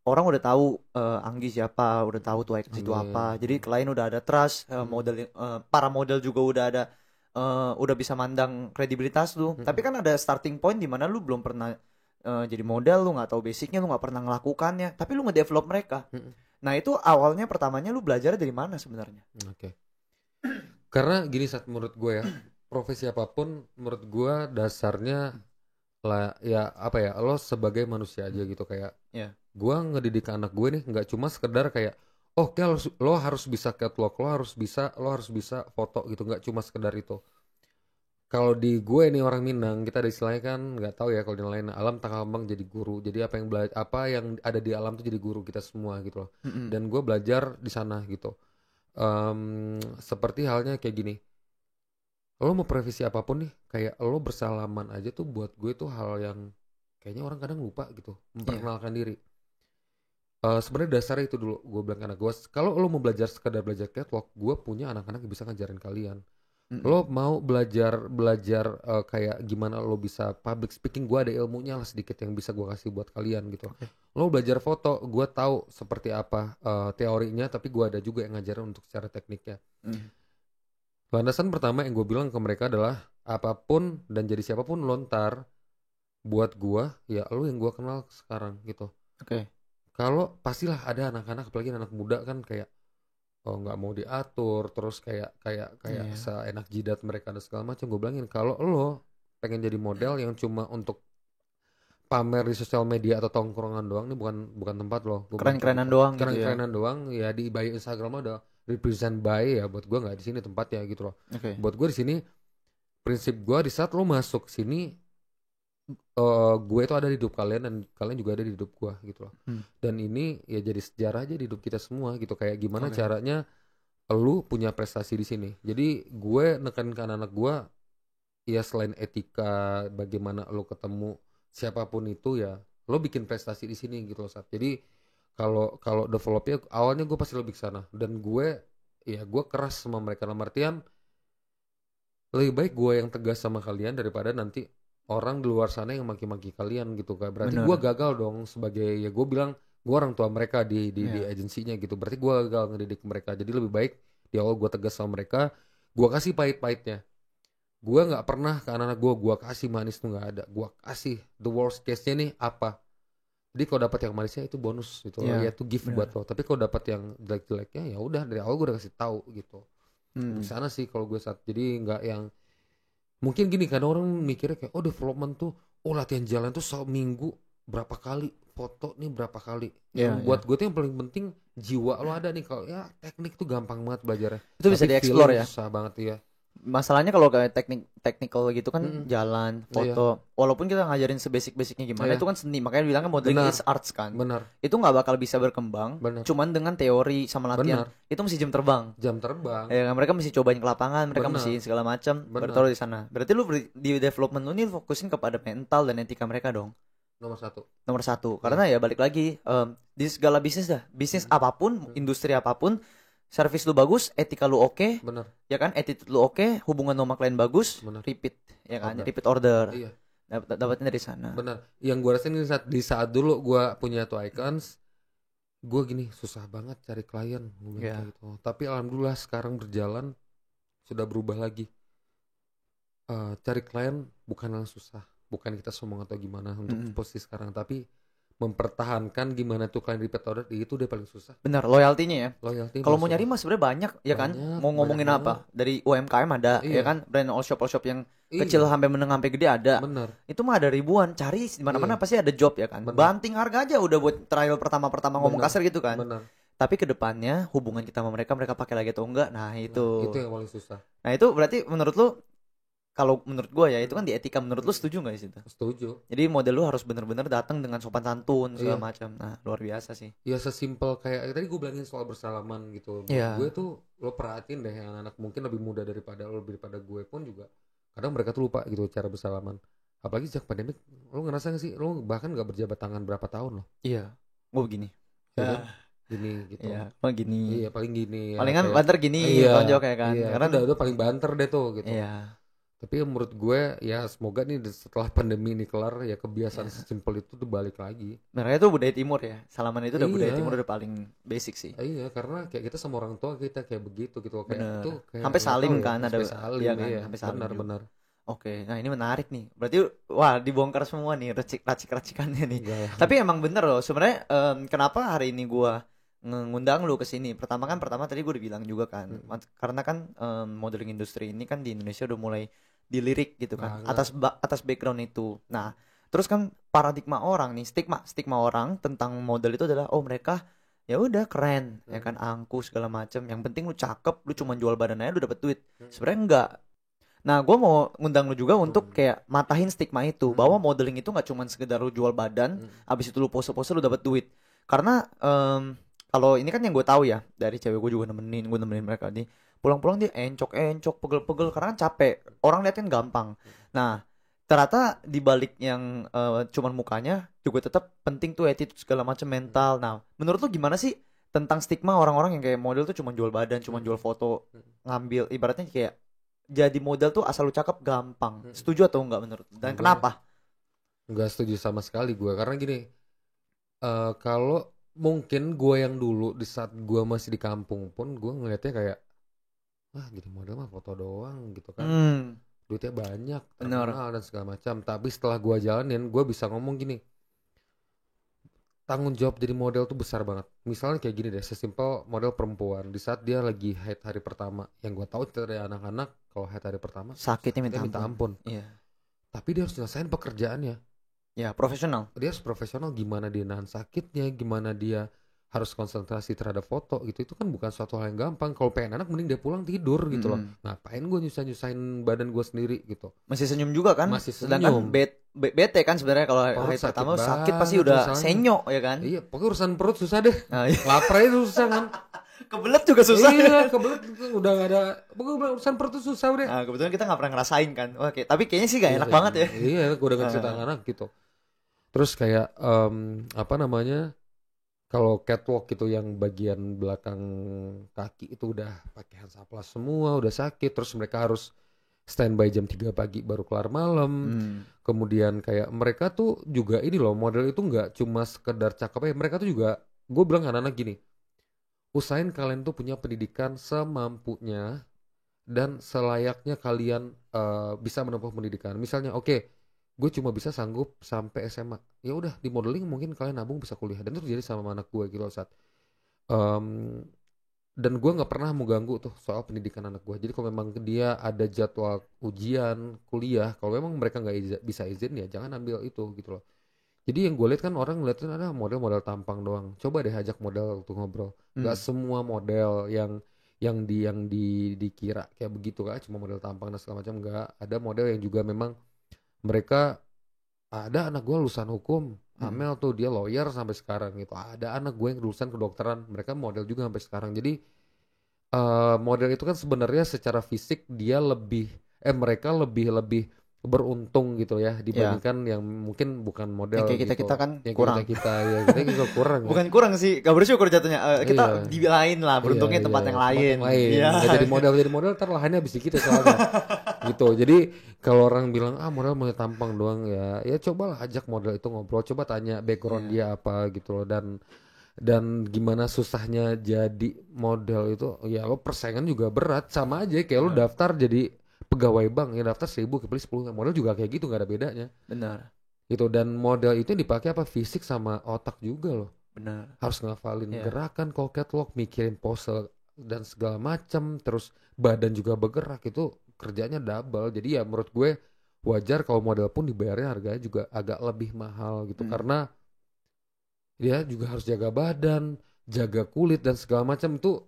S1: orang udah tahu Anggi siapa, udah tahu tuh Icons itu apa. Jadi klien udah ada trust, model para model juga udah ada udah bisa mandang kredibilitas lu. Tapi kan ada starting point di mana lu belum pernah jadi model, lu nggak tahu basicnya, lu nggak pernah ngelakukannya, tapi lu ngedevelop mereka. Nah itu awalnya pertamanya lu belajar dari mana sebenarnya?
S2: Karena gini, saat menurut gue ya, profesi apapun menurut gue dasarnya lah ya apa ya, lo sebagai manusia aja gitu. Kayak gue ngedidik anak gue nih nggak cuma sekedar kayak lo harus bisa catwalk, lo harus bisa foto gitu, nggak cuma sekedar itu. Kalau di gue nih orang Minang, kita ada istilahnya kan, nggak tahu ya kalau di lain, alam takambang jadi guru. Jadi apa yang ada di alam tuh jadi guru kita semua gitu loh. Dan gue belajar di sana gitu. Seperti halnya kayak gini, lo mau profesi apapun nih, kayak lo bersalaman aja tuh buat gue tuh hal yang kayaknya orang kadang lupa gitu, memperkenalkan diri. Sebenarnya dasarnya itu dulu gue bilang ke anak gue, kalau lo mau sekedar belajar catwalk, gue punya anak-anak yang bisa ngajarin kalian. Lo mau belajar kayak gimana lo bisa public speaking, gue ada ilmunya lah sedikit yang bisa gue kasih buat kalian gitu. Lo belajar foto, gue tahu seperti apa teorinya, tapi gue ada juga yang ngajarin untuk secara tekniknya. Landasan pertama yang gue bilang ke mereka adalah, apapun dan jadi siapapun lontar buat gue, ya lo yang gue kenal sekarang gitu. Kalau pastilah ada anak-anak, apalagi anak muda kan, kayak nggak mau diatur, terus kayak seenak jidat mereka dan segala macam. Gue bilangin, kalau lo pengen jadi model yang cuma untuk pamer di sosial media atau tongkrongan doang, ini bukan tempat lo.
S1: Keren-kerenan doang gitu ya.
S2: Keren-kerenan doang ya, di bio Instagram ada represent by, ya buat gue nggak di sini tempatnya gitu loh. Buat gue di sini, prinsip gue di saat lo masuk sini, gue itu ada di hidup kalian dan kalian juga ada di hidup gue gitu loh. Dan ini ya jadi sejarah aja di hidup kita semua gitu, kayak gimana caranya lu punya prestasi di sini. Jadi gue nekanin ke anak gue, ya selain etika bagaimana lo ketemu siapapun itu, ya lo bikin prestasi di sini gitu loh. Jadi kalau developnya awalnya gue pasti lebih ke sana, dan gue keras sama mereka, dalam artian lebih baik gue yang tegas sama kalian daripada nanti orang di luar sana yang maki-maki kalian gitu kan. Berarti gue gagal dong sebagai, ya gue bilang gue orang tua mereka di agensinya gitu. Berarti gue gagal ngedidik mereka. Jadi lebih baik di awal gue tegas sama mereka, gue kasih pahit-pahitnya. Gue nggak pernah ke anak-anak gue kasih manis tuh, nggak ada. Gue kasih the worst case-nya nih apa. Jadi kalau dapat yang manisnya itu bonus gitu, ya itu gift buat lo. Tapi kalau dapat yang jelek-jeleknya, ya udah dari awal gue udah kasih tahu gitu. Di sana sih kalau gue saat, jadi nggak yang mungkin gini kan orang mikirnya kayak development tuh latihan jalan tuh seminggu berapa kali, foto nih berapa kali. Yang buat gue tuh yang paling penting jiwa lo ada nih. Kalau ya teknik tuh gampang banget belajarnya.
S1: Itu bisa dieksplor ya.
S2: Susah banget ya.
S1: Masalahnya kalau kayak technical gitu kan jalan, foto, walaupun kita ngajarin sebasic-basicnya gimana, itu kan seni, makanya bilangnya modeling is arts kan.
S2: Benar.
S1: Itu nggak bakal bisa berkembang, cuman dengan teori sama latihan. Itu mesti jam terbang.
S2: Jam terbang.
S1: Ya, mereka mesti cobain ke lapangan, mereka mesti segala macam, baru di sana. Berarti lu di development lu nih fokusin kepada mental dan etika mereka dong. Nomor satu. Karena ya balik lagi di segala bisnis bisnis apapun, industri apapun. Service lu bagus, etika lu oke, ya kan, attitude lu oke, hubungan sama klien bagus, repeat, ya kan, repeat order, dapatnya dari sana.
S2: Benar. Yang gue rasain di saat dulu gue punya tuh Icons, gue gini susah banget cari klien, gitu. Tapi alhamdulillah sekarang berjalan sudah berubah lagi. Cari klien bukan yang susah, bukan kita sombong atau gimana untuk posisi sekarang, tapi mempertahankan gimana tuh klien repeat order itu udah paling susah.
S1: Benar, loyaltinya ya. Kalau mau nyari mah sebenarnya banyak ya kan. Mau ngomongin apa? Dari UMKM ada, ya kan, brand all shop yang kecil sampai menengah sampai gede ada.
S2: Benar.
S1: Itu mah ada ribuan, cari di mana-mana pasti ada job ya kan. Banting harga aja udah buat trial pertama ngomong kasar gitu kan.
S2: Benar.
S1: Tapi kedepannya hubungan kita sama mereka pakai lagi atau enggak, nah itu
S2: yang paling susah.
S1: Nah itu berarti menurut lu, kalau menurut gue ya itu kan di etika, menurut lu setuju nggak sih itu?
S2: Setuju.
S1: Jadi model lu harus benar-benar datang dengan sopan santun segala macam. Nah luar biasa sih.
S2: Ya sesimpel kayak tadi gue bilangin soal bersalaman gitu. Gue tuh lo perhatiin deh anak-anak mungkin lebih muda daripada gue pun juga. Kadang mereka tuh lupa gitu cara bersalaman. Apalagi sejak pandemi, lo ngerasa nggak sih? Lo bahkan nggak berjabat tangan berapa tahun lo?
S1: Iya. Gue begini.
S2: Ya, gini gitu.
S1: Iya. Gini.
S2: Iya paling gini.
S1: Palingan banter gini. Tonjok ya kan.
S2: Iya, karena udah paling banter deh tuh gitu.
S1: Iya.
S2: Tapi menurut gue ya semoga nih setelah pandemi ini kelar ya kebiasaan sesimpel itu tuh balik lagi.
S1: Mereka itu budaya timur ya. Salaman itu udah budaya timur, udah paling basic sih.
S2: Iya, karena kayak kita sama orang tua kita kayak begitu gitu kayak itu kayak
S1: sampai salim kan ada.
S2: Sampai salim,
S1: sampai salim.
S2: Benar.
S1: Oke, nah ini menarik nih. Berarti wah dibongkar semua nih racik-racikannya nih. Tapi emang bener loh sebenarnya kenapa hari ini gue ngundang lu ke sini. Pertama tadi gue udah bilang juga kan. Karena kan modeling industri ini kan di Indonesia udah mulai dilirik gitu kan. Atas background itu. Nah, terus kan paradigma orang nih, stigma orang tentang model itu adalah mereka ya udah keren, ya kan, angku segala macam. Yang penting lu cakep, lu cuma jual badan aja lu dapat duit. Sebenarnya enggak. Nah, gue mau ngundang lu juga untuk kayak matahin stigma itu, bahwa modeling itu nggak cuma sekedar lu jual badan, abis itu lu pose-pose lu dapat duit. Karena kalau ini kan yang gue tahu ya, dari cewek gue juga nemenin mereka nih, pulang-pulang dia encok, pegel-pegel karena kan capek. Orang liatin gampang. Nah, ternyata di balik yang cuman mukanya juga tetap penting tuh attitude segala macam, mental. Nah, menurut lu gimana sih tentang stigma orang-orang yang kayak model tuh cuma jual badan, cuma jual foto, ngambil ibaratnya kayak jadi model tuh asal lu cakep gampang. Setuju atau enggak menurut? Dan kenapa?
S2: Enggak setuju sama sekali gue. Karena gini, kalau mungkin gue yang dulu di saat gue masih di kampung pun gue ngeliatnya kayak jadi model mah foto doang gitu kan. Duitnya banyak, terkenal dan segala macam. Tapi setelah gue jalanin, gue bisa ngomong gini, tanggung jawab jadi model tuh besar banget. Misalnya kayak gini deh, sesimpel model perempuan di saat dia lagi haid hari pertama. Yang gue tahu dari anak-anak kalau haid hari pertama
S1: sakitnya minta
S2: ampun.
S1: Iya.
S2: Tapi dia harus nyelesain pekerjaannya.
S1: Ya, profesional.
S2: Dia harus profesional, gimana dia nahan sakitnya, gimana dia harus konsentrasi terhadap foto gitu. Itu kan bukan suatu hal yang gampang. Kalau pengen anak mending dia pulang tidur gitu loh. Ngapain gue nyusahin badan gue sendiri gitu.
S1: Masih senyum juga kan?
S2: Masih
S1: sedangkan bete kan sebenarnya kalau hari pertama sakit pasti udah senyok ya kan?
S2: Iya, pokoknya urusan perut susah deh. Lapar itu susah kan.
S1: Kebelet juga susah.
S2: Iya, kebelet udah gak ada. Pokoknya urusan perut tuh susah udah.
S1: Nah, kebetulan kita gak pernah ngerasain kan. Oke, tapi kayaknya sih gak enak banget ya.
S2: Iya, gue udah gak cerita anak gitu. Terus kayak kalau catwalk gitu yang bagian belakang kaki itu udah pakai Hansaplast semua, udah sakit. Terus mereka harus standby jam 3 pagi baru kelar malam. Kemudian kayak mereka tuh juga ini loh, model itu nggak cuma sekedar cakep ya. Mereka tuh juga, gue bilang anak-anak gini, usahain kalian tuh punya pendidikan semampunya dan selayaknya kalian bisa menempuh pendidikan. Misalnya gue cuma bisa sanggup sampai SMA. Ya udah di modeling mungkin kalian nabung bisa kuliah. Dan itu terjadi sama anak gue gitu saat dan gue nggak pernah mau ganggu tuh soal pendidikan anak gue. Jadi kalau memang dia ada jadwal ujian kuliah, kalau memang mereka nggak bisa izin ya jangan ambil itu gitu loh. Jadi yang gue lihat kan orang ngeliatin ada model-model tampang doang. Coba deh ajak model untuk ngobrol. Gak semua model yang dikira kayak begitu kan, cuma model tampang dan segala macam. Nggak, ada model yang juga memang mereka, ada anak gue lulusan hukum, Amel tuh dia lawyer sampai sekarang gitu. Ada anak gue yang lulusan kedokteran, mereka model juga sampai sekarang. Jadi model itu kan sebenarnya secara fisik dia mereka lebih beruntung gitu ya dibandingkan yang mungkin bukan model
S1: yang kayak
S2: gitu.
S1: kita kan
S2: yang
S1: kurang.
S2: Kita juga kurang.
S1: Bukan kurang sih, gak bersyukur jatuhnya. Kita di lain lah, beruntungnya tempat yang lain.
S2: Nggak jadi model ntar lahannya habis dikit ya soalnya. Gitu. Jadi kalau orang bilang model mau tampang doang ya cobalah ajak model itu ngobrol, coba tanya background dia apa gitu loh, dan gimana susahnya jadi model itu. Ya lo persaingan juga berat, sama aja kayak lo daftar jadi pegawai bank ya, daftar 1000 kepilih 10, model juga kayak gitu, nggak ada bedanya.
S1: Benar.
S2: Gitu, dan model itu dipakai apa, fisik sama otak juga loh.
S1: Benar.
S2: Harus ngafalin gerakan kalau catwalk, mikirin pose dan segala macam, terus badan juga bergerak, itu kerjanya double. Jadi ya menurut gue wajar kalau model pun dibayarnya harganya juga agak lebih mahal gitu, karena dia juga harus jaga badan, jaga kulit dan segala macam, itu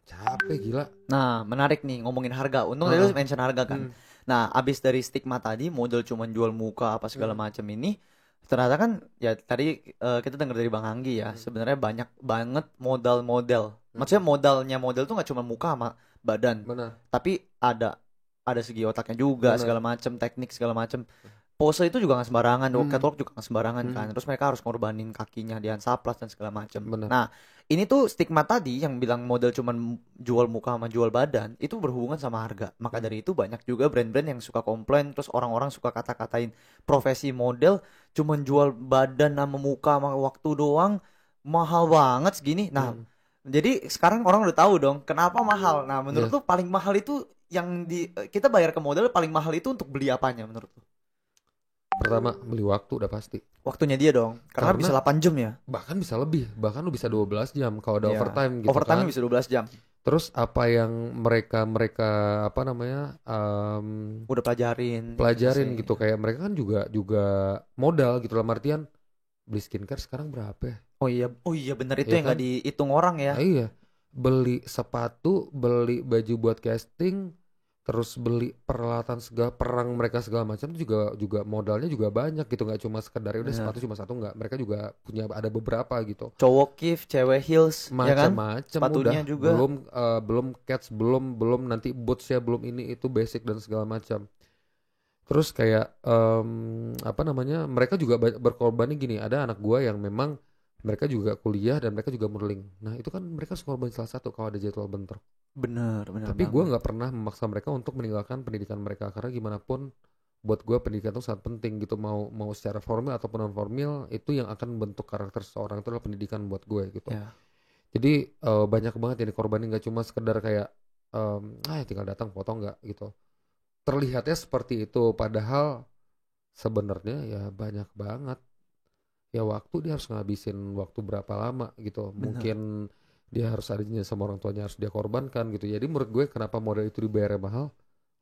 S2: capek gila.
S1: Nah, menarik nih ngomongin harga. Untung tadi lu mention harga kan. Nah, abis dari stigma tadi model cuman jual muka apa segala macam ini, ternyata kan ya tadi kita dengar dari Bang Anggi ya, sebenarnya banyak banget modal-model. Maksudnya modalnya model tuh nggak cuma muka sama badan.
S2: Benar.
S1: Tapi ada segi otaknya juga, segala macam, teknik segala macam. Pose itu juga nggak sembarangan, catwalk juga nggak sembarangan kan. Terus mereka harus ngorbanin kakinya di Hansaplast dan segala macam. Nah, ini tuh stigma tadi yang bilang model cuman jual muka sama jual badan itu berhubungan sama harga. Maka dari itu banyak juga brand-brand yang suka komplain, terus orang-orang suka kata-katain profesi model cuman jual badan sama muka sama waktu doang, mahal banget segini. Nah, jadi sekarang orang udah tahu dong kenapa mahal. Nah, menurut lu paling mahal itu yang kita bayar ke model paling mahal itu untuk beli apanya menurut lu?
S2: Pertama, beli waktu udah pasti.
S1: Waktunya dia dong. Karena bisa 8 jam ya.
S2: Bahkan bisa lebih. Bahkan lu bisa 12 jam kalau ada overtime gitu.
S1: Overtime
S2: kan.
S1: bisa 12 jam.
S2: Terus apa yang mereka apa namanya?
S1: Udah pelajarin
S2: gitu. Kayak mereka kan juga modal gitu, dalam artian beli skincare sekarang berapa ya?
S1: Oh iya benar itu yang nggak dihitung orang ya.
S2: Iya. Beli sepatu, beli baju buat casting, terus beli peralatan perang mereka segala macam, itu juga modalnya juga banyak gitu, nggak cuma sekedar udah sepatu cuma satu, nggak, mereka juga punya ada beberapa gitu,
S1: cowok kif, cewek heels,
S2: macam-macam,
S1: ya kan? Sepatunya
S2: udah
S1: juga
S2: belum cats, belum nanti boots ya, belum ini itu basic dan segala macam. Terus kayak apa namanya, mereka juga berkorbannya gini, ada anak gua yang memang mereka juga kuliah dan mereka juga modeling. Nah itu kan mereka harus korban salah satu kalau ada jadwal bentrok.
S1: Bener
S2: Tapi gue nggak pernah memaksa mereka untuk meninggalkan pendidikan mereka, karena gimana pun buat gue pendidikan itu sangat penting gitu, mau secara formal ataupun non formal, itu yang akan membentuk karakter seseorang, itu adalah pendidikan buat gue gitu. Jadi banyak banget yang dikorbanin, nggak cuma sekedar kayak tinggal datang foto, nggak gitu. Terlihatnya seperti itu, padahal sebenarnya ya banyak banget. Ya waktu dia harus ngabisin waktu berapa lama gitu. Mungkin dia harus ada janji sama orang tuanya, harus dia korbankan gitu. Jadi menurut gue kenapa model itu dibayar mahal,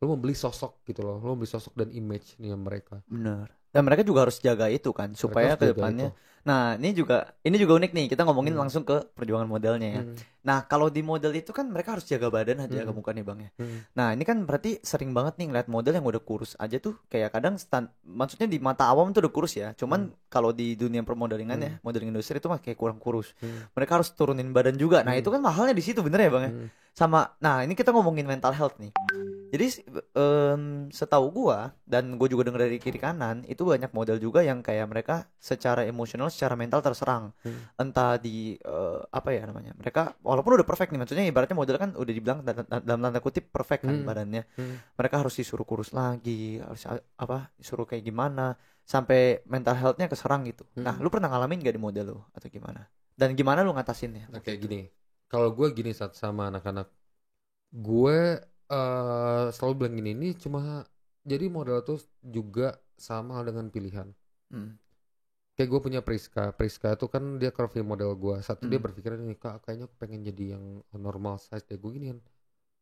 S2: lo membeli sosok gitu loh, lo membeli sosok dan image nih mereka.
S1: Bener. Dan mereka juga harus jaga itu kan supaya ke depannya. Nah, ini juga unik nih. Kita ngomongin langsung ke perjuangan modelnya ya. Nah, kalau di model itu kan mereka harus jaga badan aja, jaga muka nih Bang ya. Nah, ini kan berarti sering banget nih ngeliat model yang udah kurus aja tuh, kayak kadang maksudnya di mata awam tuh udah kurus ya. Cuman kalau di dunia permodelingan ya, modeling industri itu mah kayak kurang kurus. Mereka harus turunin badan juga. Nah, itu kan mahalnya di situ, bener ya Bang ya? Sama, nah ini kita ngomongin mental health nih. Jadi setahu gua dan gue juga denger dari kiri kanan, itu banyak model juga yang kayak mereka secara emosional, secara mental terserang. Entah di apa ya namanya, mereka walaupun udah perfect nih, maksudnya ibaratnya model kan udah dibilang dalam tanda kutip perfect kan badannya, mereka harus disuruh kurus lagi, harus disuruh kayak gimana, sampai mental healthnya keserang gitu. Nah, lu pernah ngalamin gak di model lu atau gimana? Dan gimana lu ngatasinnya?
S2: Nah, kayak gini, kalau gue gini saat sama anak-anak gue selalu bilang gini, ini cuma jadi model tuh juga sama dengan pilihan. Kayak gue punya Priska itu kan dia curvy model gue. Satu dia berpikir nih, Kak kayaknya aku pengen jadi yang normal size deh. Gue gini kan,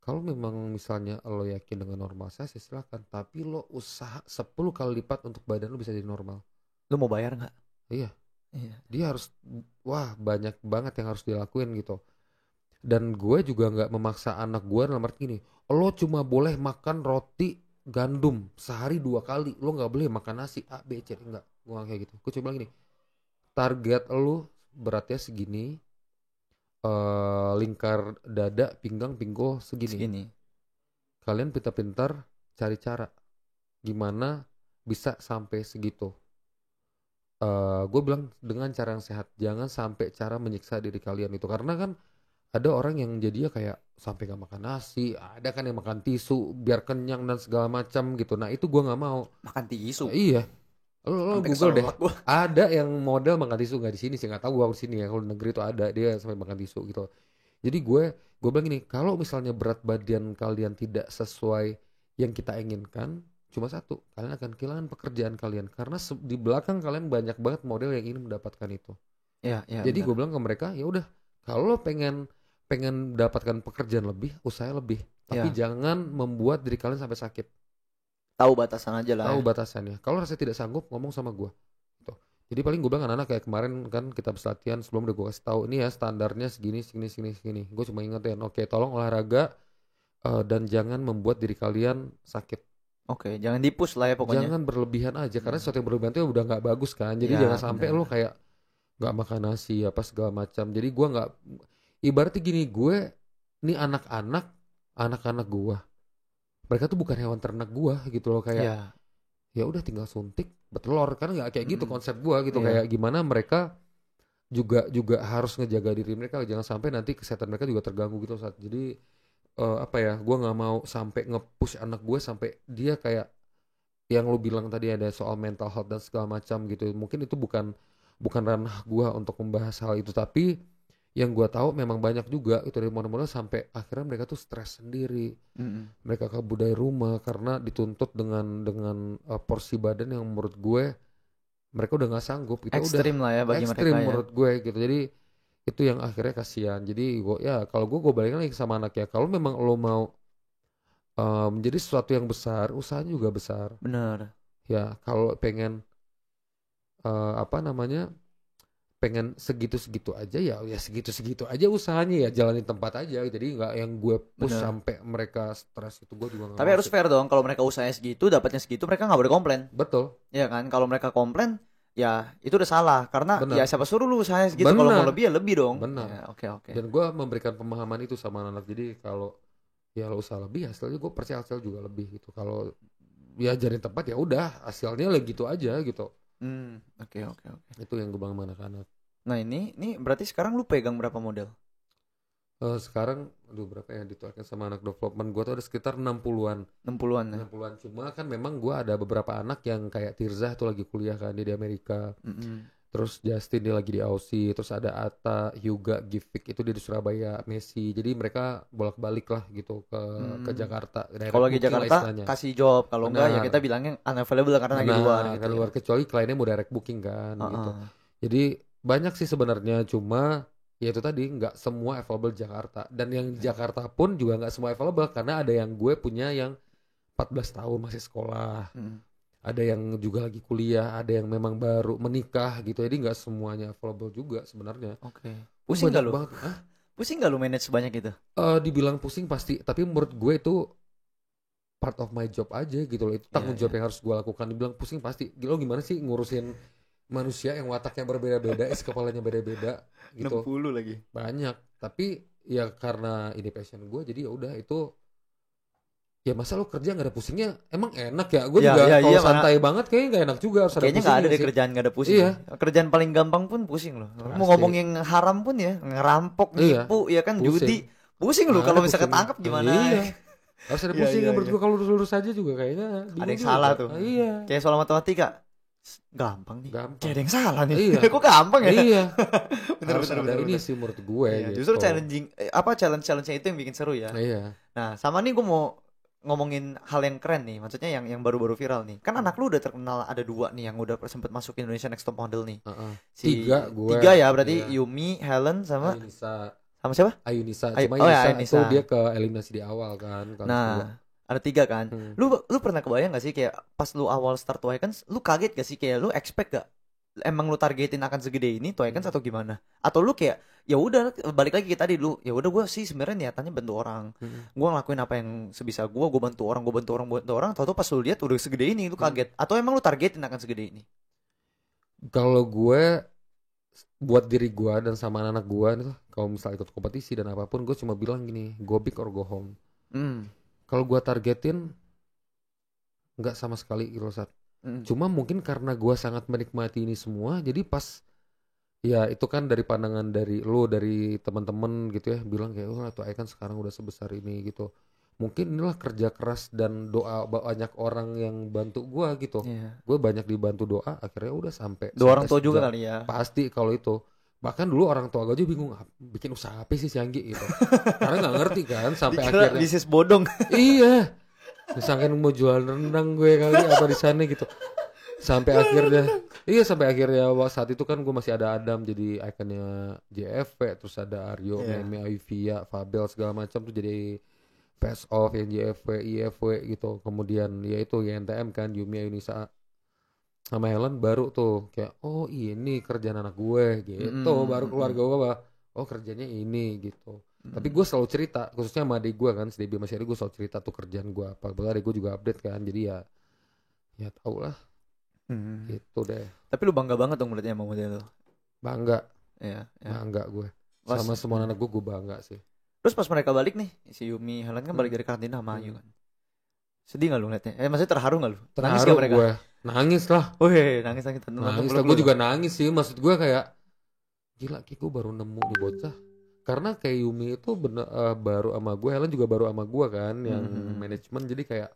S2: kalau memang misalnya lo yakin dengan normal size ya silakan, tapi lo usaha 10 kali lipat untuk badan lo bisa jadi normal.
S1: Lo mau bayar nggak?
S2: Iya. Dia harus, banyak banget yang harus dilakuin gitu. Dan gue juga nggak memaksa anak gue dalam arti gini, lo cuma boleh makan roti gandum sehari 2 kali, lo nggak boleh makan nasi A B C. Enggak, gue nggak kayak gitu. Gue coba bilang gini, target lo beratnya segini, lingkar dada pinggang pinggul segini. Kalian pintar-pintar cari cara gimana bisa sampai segitu. Gue bilang dengan cara yang sehat, jangan sampai cara menyiksa diri kalian itu. Karena kan ada orang yang jadinya kayak sampai gak makan nasi, ada kan yang makan tisu biar kenyang dan segala macam gitu. Nah itu gue nggak mau.
S1: Makan tisu?
S2: Iya. Lo Google deh. Ada yang model makan tisu, nggak di sini sih, nggak tahu gue di sini ya. Kalau di negeri itu ada dia sampai makan tisu gitu. Jadi gue bilang gini, kalau misalnya berat badan kalian tidak sesuai yang kita inginkan, cuma satu, kalian akan kehilangan pekerjaan kalian karena di belakang kalian banyak banget model yang ingin mendapatkan itu. Jadi gue bilang ke mereka, ya udah, kalau lo pengen mendapatkan pekerjaan lebih, usaha lebih, tapi jangan membuat diri kalian sampai sakit.
S1: Tahu batasan aja lah.
S2: Tahu batasannya. Kalau rasanya tidak sanggup, ngomong sama gue. Gitu. Jadi paling gue bilang anak-anak kayak kemarin kan kita latihan sebelum udah gue kasih tahu ini ya standarnya segini. Gue cuma ingetin, oke, tolong olahraga dan jangan membuat diri kalian sakit.
S1: Oke, jangan dipush lah ya pokoknya.
S2: Jangan berlebihan aja karena sesuatu yang berlebihan itu udah nggak bagus kan. Jadi jangan sampai lo kayak nggak makan nasi apa segala macam. Jadi gue nggak, ibaratnya gini, gue ini anak-anak gue, mereka tuh bukan hewan ternak gue gitu loh, kayak ya udah tinggal suntik bertelur kan, nggak kayak gitu konsep gue gitu. Kayak gimana mereka juga harus ngejaga diri mereka, jangan sampai nanti kesehatan mereka juga terganggu gitu saat. Jadi gue nggak mau sampai nge-push anak gue sampai dia kayak yang lu bilang tadi ada soal mental health dan segala macam gitu. Mungkin itu bukan ranah gue untuk membahas hal itu, tapi yang gue tahu memang banyak juga itu dari model-model sampai akhirnya mereka tuh stres sendiri. Mereka kabur dari rumah karena dituntut dengan porsi badan yang menurut gue mereka udah nggak sanggup. Itu
S1: ekstrim
S2: udah
S1: lah ya bagi
S2: ekstrim
S1: mereka
S2: menurut gue gitu. Jadi itu yang akhirnya kasihan. Jadi kalau gue balikin lagi sama anak ya, kalau memang lo mau menjadi sesuatu yang besar, usahanya juga besar.
S1: Bener.
S2: Ya kalau pengen pengen segitu-segitu aja ya segitu-segitu aja usahanya, ya jalanin tempat aja. Jadi nggak yang gue push sampai mereka stres itu, gue juga nggak.
S1: Tapi harus fair dong, kalau mereka usahanya segitu dapatnya segitu, mereka nggak boleh komplain.
S2: Betul.
S1: Ya kan, kalau mereka komplain ya itu udah salah karena ya siapa suruh lu usahanya segitu. Kalau mau lebih ya lebih dong.
S2: Benar.
S1: Ya, oke.
S2: Dan gue memberikan pemahaman itu sama anak. Jadi kalau ya lo usaha lebih, hasilnya gue percaya hasil juga lebih gitu. Kalau ya jalanin tempat ya udah hasilnya lah gitu aja gitu.
S1: Oke.
S2: Itu yang gue bangun anak-anak.
S1: Nah ini berarti sekarang lu pegang berapa model?
S2: Sekarang berapa ya dituarkan sama anak development gue tuh ada sekitar 60-an.
S1: 60-an ya?
S2: 60-an, cuma kan memang gue ada beberapa anak yang kayak Tirza tuh lagi kuliah kan, dia di Amerika. Terus Justin dia lagi di Aussie, terus ada Atta, Hyuga, Givik itu dia di Surabaya, Messi. Jadi mereka bolak-balik lah gitu ke Jakarta.
S1: Kalau lagi Jakarta kasih job, kalau enggak ya kita bilangnya unavailable karena lagi luar gitu.
S2: Luar, kecuali kliennya mau direct booking kan gitu. Jadi banyak sih sebenarnya, cuma ya itu tadi nggak semua available Jakarta. Dan yang Jakarta pun juga nggak semua available karena ada yang gue punya yang 14 tahun masih sekolah. Ada yang juga lagi kuliah, ada yang memang baru menikah gitu. Jadi nggak semuanya available juga sebenarnya.
S1: Oke. Pusing nggak lu? Pusing nggak lu manage sebanyak itu?
S2: Dibilang pusing pasti, tapi menurut gue itu part of my job aja gitu loh. Itu tanggung jawab yang harus gue lakukan. Dibilang pusing pasti. Lo gimana sih ngurusin manusia yang wataknya berbeda-beda, kepalanya beda-beda gitu.
S1: 60 lagi.
S2: Banyak. Tapi ya karena ini passion gue, jadi ya udah itu. Ya masa lo kerja gak ada pusingnya, emang enak ya? Gue juga kalau santai banget kayaknya gak enak juga, harus ada pusingnya.
S1: Kayaknya gak ada deh kerjaan gak ada pusing.
S2: Iya.
S1: Kerjaan paling gampang pun pusing loh. Mau ngomongin haram pun ya, ngerampok, nipu, ya kan, judi. Pusing loh kalau misalnya ketangkap gimana.
S2: Iya. Harus ada pusingnya menurut gue, kalau lurus aja juga kayaknya.
S1: Ada yang salah tuh.
S2: Iya.
S1: Kayak soal matematika. Gampang nih.
S2: Gampang.
S1: Kayak ada yang salah nih.
S2: Iya.
S1: Kok gampang ya?
S2: Iya.
S1: bener.
S2: Ini sih menurut gue.
S1: Iya,
S2: gitu.
S1: Justru challenge-nya itu yang bikin seru ya.
S2: Iya.
S1: Nah sama nih gue mau ngomongin hal yang keren nih, maksudnya yang baru-baru viral nih. Kan anak lu udah terkenal, ada 2 nih yang udah sempet masuk Indonesia Next Top Model nih. Tiga ya berarti, Yumi, Helen sama
S2: Ayunisa.
S1: Sama siapa?
S2: Ayunisa. Cuma Ayunisa itu dia ke eliminasi di awal kan.
S1: Nah, ada 3 kan. Lu pernah kebayang gak sih kayak pas lu awal start Twikens, lu kaget gak sih, kayak lu expect gak emang lu targetin akan segede ini Twikens atau gimana? Atau lu kayak ya udah balik lagi kita tadi lu, ya udah gue sih sebenarnya niatannya bantu orang. Gue ngelakuin apa yang sebisa gue bantu orang, tahu pas lu lihat udah segede ini lu kaget. Atau emang lu targetin akan segede ini?
S2: Kalau gue buat diri gue dan sama anak gue nih, kalau misalnya ikut kompetisi dan apapun, gue cuma bilang gini, go big or go home. Kalau gue targetin nggak sama sekali gitu saat. Cuma mungkin karena gue sangat menikmati ini semua, jadi pas ya itu kan dari pandangan dari lo, dari teman-teman gitu ya, bilang kayak tuh Ikan sekarang udah sebesar ini gitu. Mungkin inilah kerja keras dan doa banyak orang yang bantu gue gitu. Gue banyak dibantu doa, akhirnya udah sampai
S1: orang tua juga kali ya.
S2: Pasti kalau itu. Bahkan dulu orang tua gue aja bingung bikin usaha apa sih si Anggi gitu. Karena nggak ngerti kan sampai akhirnya.
S1: Bisnis bodong.
S2: Iya. Disangkain mau jual rendang gue kali apa di sana gitu. Sampai akhirnya saat itu kan gue masih ada Adam jadi ikonnya JFW, terus ada Aryo, Meme, Avia, Fabel segala macam tuh jadi face off yang JFW, IFW gitu. Kemudian ya itu YNTM kan, Yumi, Ayunisa sama Helen baru tuh kayak ini kerjaan anak gue gitu. Baru keluarga gue kerjanya ini gitu. Tapi gue selalu cerita, khususnya sama adik gue kan, sedih masih ada, gue selalu cerita tuh kerjaan gue apa. Bahkan adik gue juga update kan, jadi ya tau lah. Gitu deh.
S1: Tapi lu bangga banget dong melihatnya sama model lu.
S2: Bangga.
S1: Ya.
S2: Bangga gue. Sama semua anak gue bangga sih.
S1: Terus pas mereka balik nih, si Yumi, Helen kan balik dari karantina sama Ayu kan. Sedih gak lu ngeliatnya? Maksudnya terharu gak lu?
S2: Nangis gak mereka? Gue nangis lah.
S1: Nangis.
S2: Nangis lah, gue juga nangis sih. Maksud gue kayak gila, gue baru nemu di bocah. Karena kayak Yumi itu baru sama gue, Helen juga baru sama gue kan, yang manajemen. Jadi kayak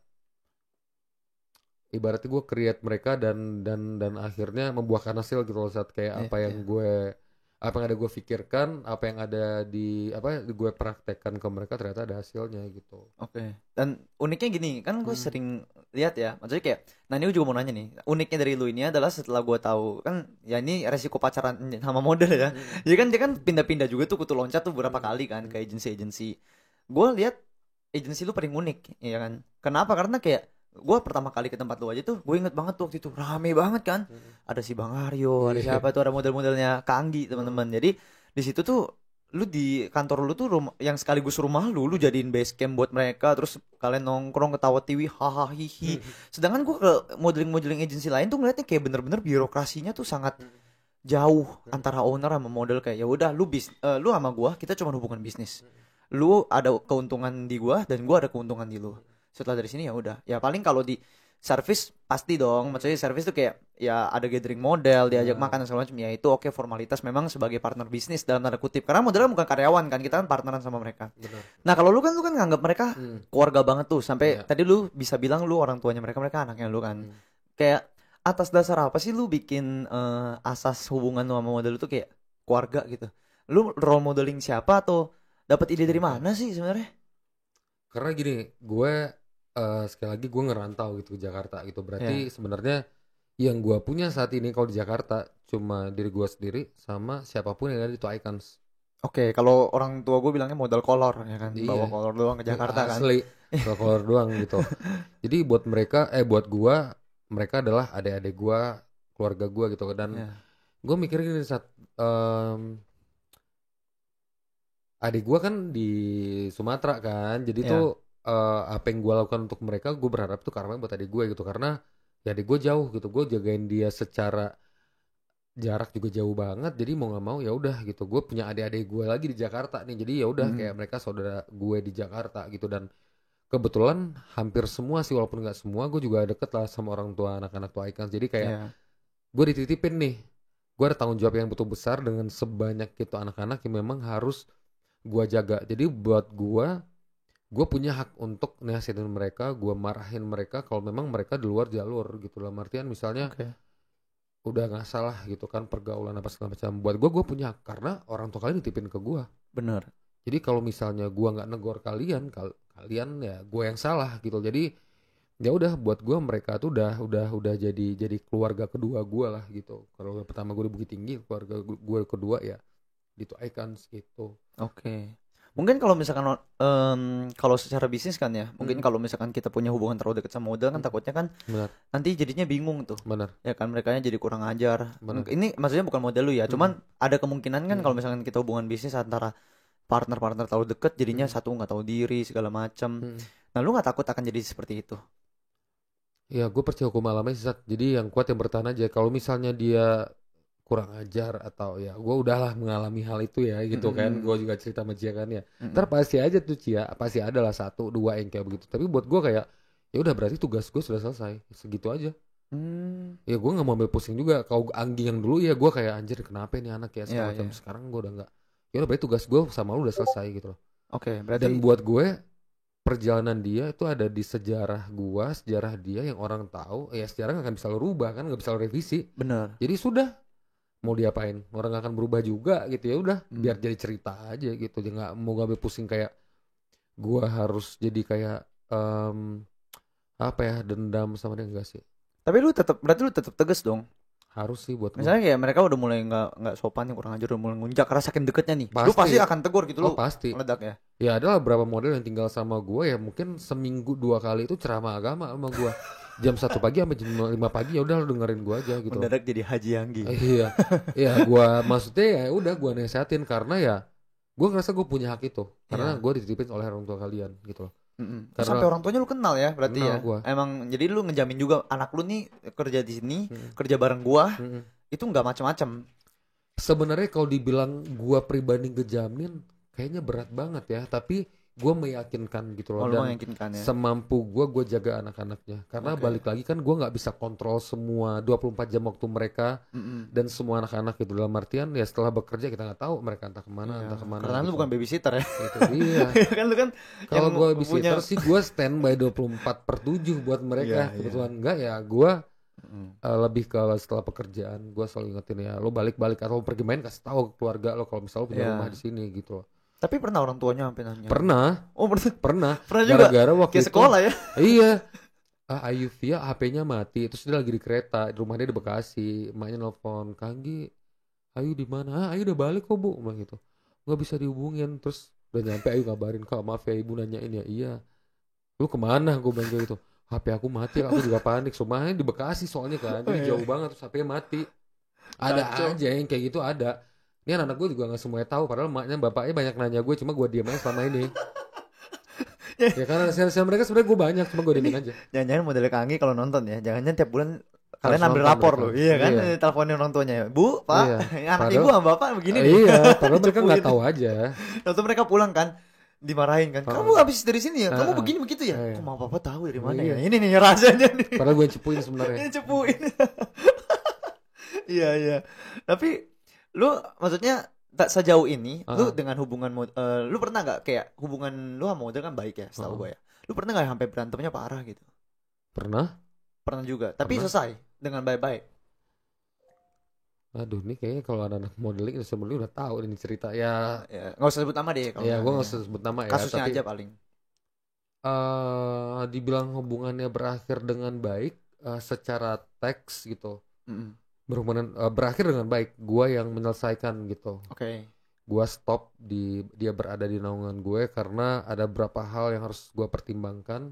S2: ibaratnya gue create mereka dan akhirnya membuahkan hasil gitu loh, saat kayak apa yang ada gue pikirkan, apa yang ada gue praktekkan ke mereka, ternyata ada hasilnya gitu.
S1: Oke. Dan uniknya gini, kan gue sering lihat ya, maksudnya kayak, nah ini gue juga mau nanya nih, uniknya dari lu ini adalah setelah gue tahu kan, ya ini resiko pacaran sama model ya, jadi kan dia kan pindah-pindah juga tuh, kutu loncat tuh beberapa kali kan ke agensi. Gue lihat agensi lu paling unik, ya kan? Kenapa? Karena kayak gue pertama kali ke tempat lu aja tuh, gue inget banget tuh waktu itu rame banget kan, ada si Bang Aryo, ada siapa tuh, ada model-modelnya Kanggi teman-teman. Jadi di situ tuh lu di kantor lu tuh rumah yang sekaligus rumah lu jadiin base camp buat mereka, terus kalian nongkrong ketawa tiwi hahaha hihi. Sedangkan gue ke modeling agency lain tuh ngeliatnya kayak bener-bener birokrasinya tuh sangat jauh antara owner sama model. Kayak ya udah lu sama gue, kita cuma hubungan bisnis, lu ada keuntungan di gue dan gue ada keuntungan di lu. Setelah dari sini ya udah, ya paling kalau di service pasti dong, maksudnya service tuh kayak ya ada gathering model, diajak makan dan segala macam, ya itu oke, formalitas memang sebagai partner bisnis dalam tanda kutip, karena modelnya bukan karyawan kan, kita kan partneran sama mereka. Bener. Nah kalau lu kan nganggap mereka keluarga banget tuh, sampai tadi lu bisa bilang lu orang tuanya mereka anaknya lu kan. Kayak atas dasar apa sih lu bikin asas hubungan lu sama model lu tuh kayak keluarga gitu? Lu role modeling siapa atau dapat ide dari mana sih sebenarnya?
S2: Karena gini, gue sekali lagi gue ngerantau gitu ke Jakarta gitu, berarti sebenarnya yang gue punya saat ini kalau di Jakarta cuma diri gue sendiri sama siapapun yang ada di Two Icons.
S1: Oke, kalau orang tua gue bilangnya modal kolor ya kan, bawa kolor doang ke Jakarta kan.
S2: Asli, bawa kolor doang gitu. Jadi buat buat gue, mereka adalah adik-adik gue, keluarga gue gitu. Dan gue mikir gini, saat adik gue kan di Sumatera kan, jadi tuh apa yang gue lakukan untuk mereka, gue berharap tuh karena buat adik gue gitu, karena ya adik gue jauh gitu, gue jagain dia secara jarak juga jauh banget, jadi mau nggak mau ya udah gitu, gue punya adik-adik gue lagi di Jakarta nih, jadi ya udah kayak mereka saudara gue di Jakarta gitu. Dan kebetulan hampir semua sih, walaupun nggak semua, gue juga deket lah sama orang tua anak-anak Two Icons, jadi kayak gue dititipin nih, gue ada tanggung jawab yang betul besar dengan sebanyak itu anak-anak yang memang harus gue jaga. Jadi buat gue punya hak untuk nasihatin mereka, gue marahin mereka kalau memang mereka di luar jalur gitu lah. Artian misalnya udah nggak salah gitu kan, pergaulan apa segala macam. Buat gue punya hak karena orang tua kalian nitipin ke gue.
S1: Bener.
S2: Jadi kalau misalnya gue nggak negor kalian kalian ya gue yang salah gitu. Jadi ya udah buat gue mereka tuh udah jadi keluarga kedua gue lah gitu. Kalau pertama gue di Bukit Tinggi, keluarga gue kedua ya di Two Icons gitu.
S1: Oke. Mungkin kalau misalkan kalau secara bisnis kan ya, mungkin kalau misalkan kita punya hubungan terlalu dekat sama model kan takutnya kan
S2: Benar.
S1: nanti jadinya bingung tuh.
S2: Benar.
S1: Ya kan merekanya jadi kurang ajar.
S2: Benar.
S1: Ini maksudnya bukan model lu ya, cuman ada kemungkinan kan kalau misalkan kita hubungan bisnis antara partner terlalu dekat jadinya satu nggak tahu diri segala macam. Nah, lu nggak takut akan jadi seperti itu?
S2: Ya gue percaya hukum alamnya sih. Jadi yang kuat yang bertahan aja. Kalau misalnya dia kurang ajar atau ya gue udahlah mengalami hal itu ya gitu kan, gue juga cerita sama Cia kan ya, ntar pasti aja tuh Cia pasti ada lah 1-2 yang kayak begitu, tapi buat gue kayak ya udah berarti tugas gue sudah selesai segitu aja. Ya gue nggak mau ambil pusing juga. Kalau Anggi yang dulu ya gue kayak anjir kenapa ini anak ya segala macam. Sekarang gue udah nggak, ya udah berarti tugas gue sama lu udah selesai gitu loh.
S1: Oke, berarti
S2: dan buat gue perjalanan dia itu ada di sejarah gua, sejarah dia yang orang tahu ya, sejarah nggak akan bisa lo rubah kan, nggak bisa lo revisi.
S1: benar.
S2: Jadi sudah, mau diapain orang gak akan berubah juga gitu, ya udah biar jadi cerita aja gitu. Dia nggak mau ngambil pusing kayak gua harus jadi kayak apa ya, dendam sama dia, enggak sih.
S1: Tapi berarti lu tetap tegas dong.
S2: Harus sih buat
S1: misalnya kayak mereka udah mulai nggak sopan, yang kurang ajar udah mulai ngunjak karena saking deketnya nih,
S2: pasti.
S1: Lu pasti akan tegur gitu. Lu
S2: pasti
S1: meledak ya.
S2: Ya adalah beberapa model yang tinggal sama gue ya mungkin seminggu 2 kali itu ceramah agama sama gue. Jam 1 pagi sampai jam 5 pagi ya udah lu dengerin gue aja gitu.
S1: Mendadak jadi Haji Anggi.
S2: Iya. Ya gue maksudnya ya udah gue nasehatin karena ya gue ngerasa gue punya hak itu karena gue dititipin oleh orang tua kalian gitu loh.
S1: Karena sampai orang tuanya lu kenal ya berarti ya.
S2: Gua.
S1: Emang jadi lu ngejamin juga anak lu nih kerja di sini, kerja bareng gua. Itu nggak macam-macam.
S2: Sebenarnya kalau dibilang gue pribadi ngejamin kayaknya berat banget ya, tapi gue meyakinkan gitu loh. Dan
S1: meyakinkan ya.
S2: Semampu gue jaga anak-anaknya. Karena balik lagi kan gue gak bisa kontrol semua 24 jam waktu mereka dan semua anak-anak gitu. Dalam artian ya setelah bekerja kita gak tahu mereka entah kemana.
S1: Karena
S2: gitu.
S1: lu bukan babysitter ya.
S2: Gitu, iya.
S1: Kan lu kan
S2: kalau gue babysitter sih gue standby 24/7 buat mereka. Kebetulan enggak ya gue lebih ke setelah pekerjaan gue selalu ingetin ya lo balik atau pergi main kasih tahu ke keluarga lo kalau misalnya lo punya rumah di sini gitu loh.
S1: Tapi pernah orang tuanya sampai nanya?
S2: Pernah.
S1: Oh
S2: pernah
S1: juga.
S2: Gara-gara waktu
S1: itu sekolah ya.
S2: Iya. Ayuvia HP-nya mati, terus dia lagi di kereta, di rumah dia di Bekasi. Emaknya nelfon, Kanggi, Ayu di mana? Ayu udah balik kok bu, bilang gitu. Nggak bisa dihubungin. Terus udah nyampe Ayu ngabarin, Kak maaf ya ibu nanyain ya. Iya. Lu kemana? Gue bilang gitu. HP aku mati, aku juga panik. Rumahnya di Bekasi soalnya kan, jadi jauh banget terus HP-nya mati. Ada aja yang kayak gitu ada. Ini anak gue juga gak semuanya tahu, padahal emaknya bapaknya banyak nanya gue, cuma gue diam aja selama ini. Ya karena sel mereka sebenarnya gue banyak, cuma gue diemin aja.
S1: Jangan-jangan model Kanggi kalau nonton ya, jangan-jangan tiap bulan kalian ambil rapor loh, iya kan? Teleponin orang tuanya, Bu, Pak, anak ibu sama bapak begini nih.
S2: Iya, padahal mereka nggak tahu aja.
S1: Lalu mereka pulang kan, dimarahin kan, kamu habis dari sini ya, kamu begini begitu ya, kok mau papa tahu dari mana ya? Ini nih rasanya nih.
S2: Padahal gue cepuin sebenarnya.
S1: Cepuin. Iya. Tapi lu maksudnya tak sejauh ini lu dengan hubungan lu pernah nggak kayak hubungan lu sama model kan baik ya setahu gue ya, lu pernah nggak sampai berantemnya parah gitu?
S2: Pernah
S1: juga tapi selesai dengan baik-baik.
S2: Aduh ini kayaknya kalau anak modeling sebenarnya udah tahu ini cerita ya
S1: nggak usah sebut nama deh.
S2: Ya gue nggak usah sebut nama ya,
S1: kasusnya tapi, aja paling
S2: dibilang hubungannya berakhir dengan baik secara teks gitu. Berhubungan berakhir dengan baik, gue yang menyelesaikan gitu. Gue stop dia berada di naungan gue karena ada beberapa hal yang harus gue pertimbangkan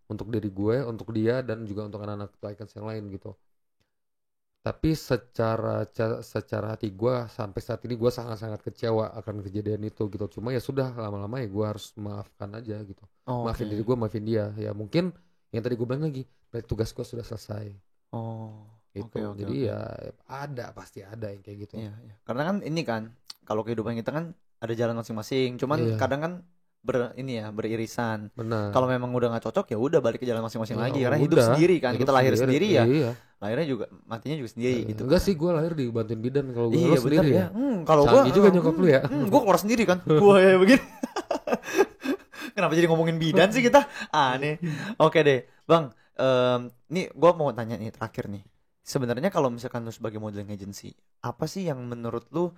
S2: untuk diri gue, untuk dia dan juga untuk anak-anak Icons yang lain gitu. Tapi secara hati gue sampai saat ini gue sangat-sangat kecewa akan kejadian itu gitu. Cuma ya sudah, lama-lama ya gue harus maafkan aja gitu. Maafin diri gue, maafin dia. Ya mungkin yang tadi gue bilang lagi, berarti tugas gue sudah selesai. Gitu. Jadi ya pasti ada yang kayak gitu.
S1: Iya. Karena kan ini kan kalau kehidupan kita kan ada jalan masing-masing. Cuman kadang kan beririsan. Kalau memang udah nggak cocok ya udah balik ke jalan masing-masing lagi. Karena hidup sendiri kan, kita lahir sendiri ya. Lahirnya juga matinya juga sendiri gitu.
S2: Enggak sih, gue lahir dibantuin bidan kalau gue sendiri ya.
S1: Kalau gue
S2: juga nyokap lu ya.
S1: Gue keluar sendiri kan. Gue ya begini. Kenapa jadi ngomongin bidan sih kita? Aneh. Oke deh, Bang. Nih gue mau tanya nih terakhir nih. Sebenarnya kalau misalkan lu sebagai modeling agency, apa sih yang menurut lu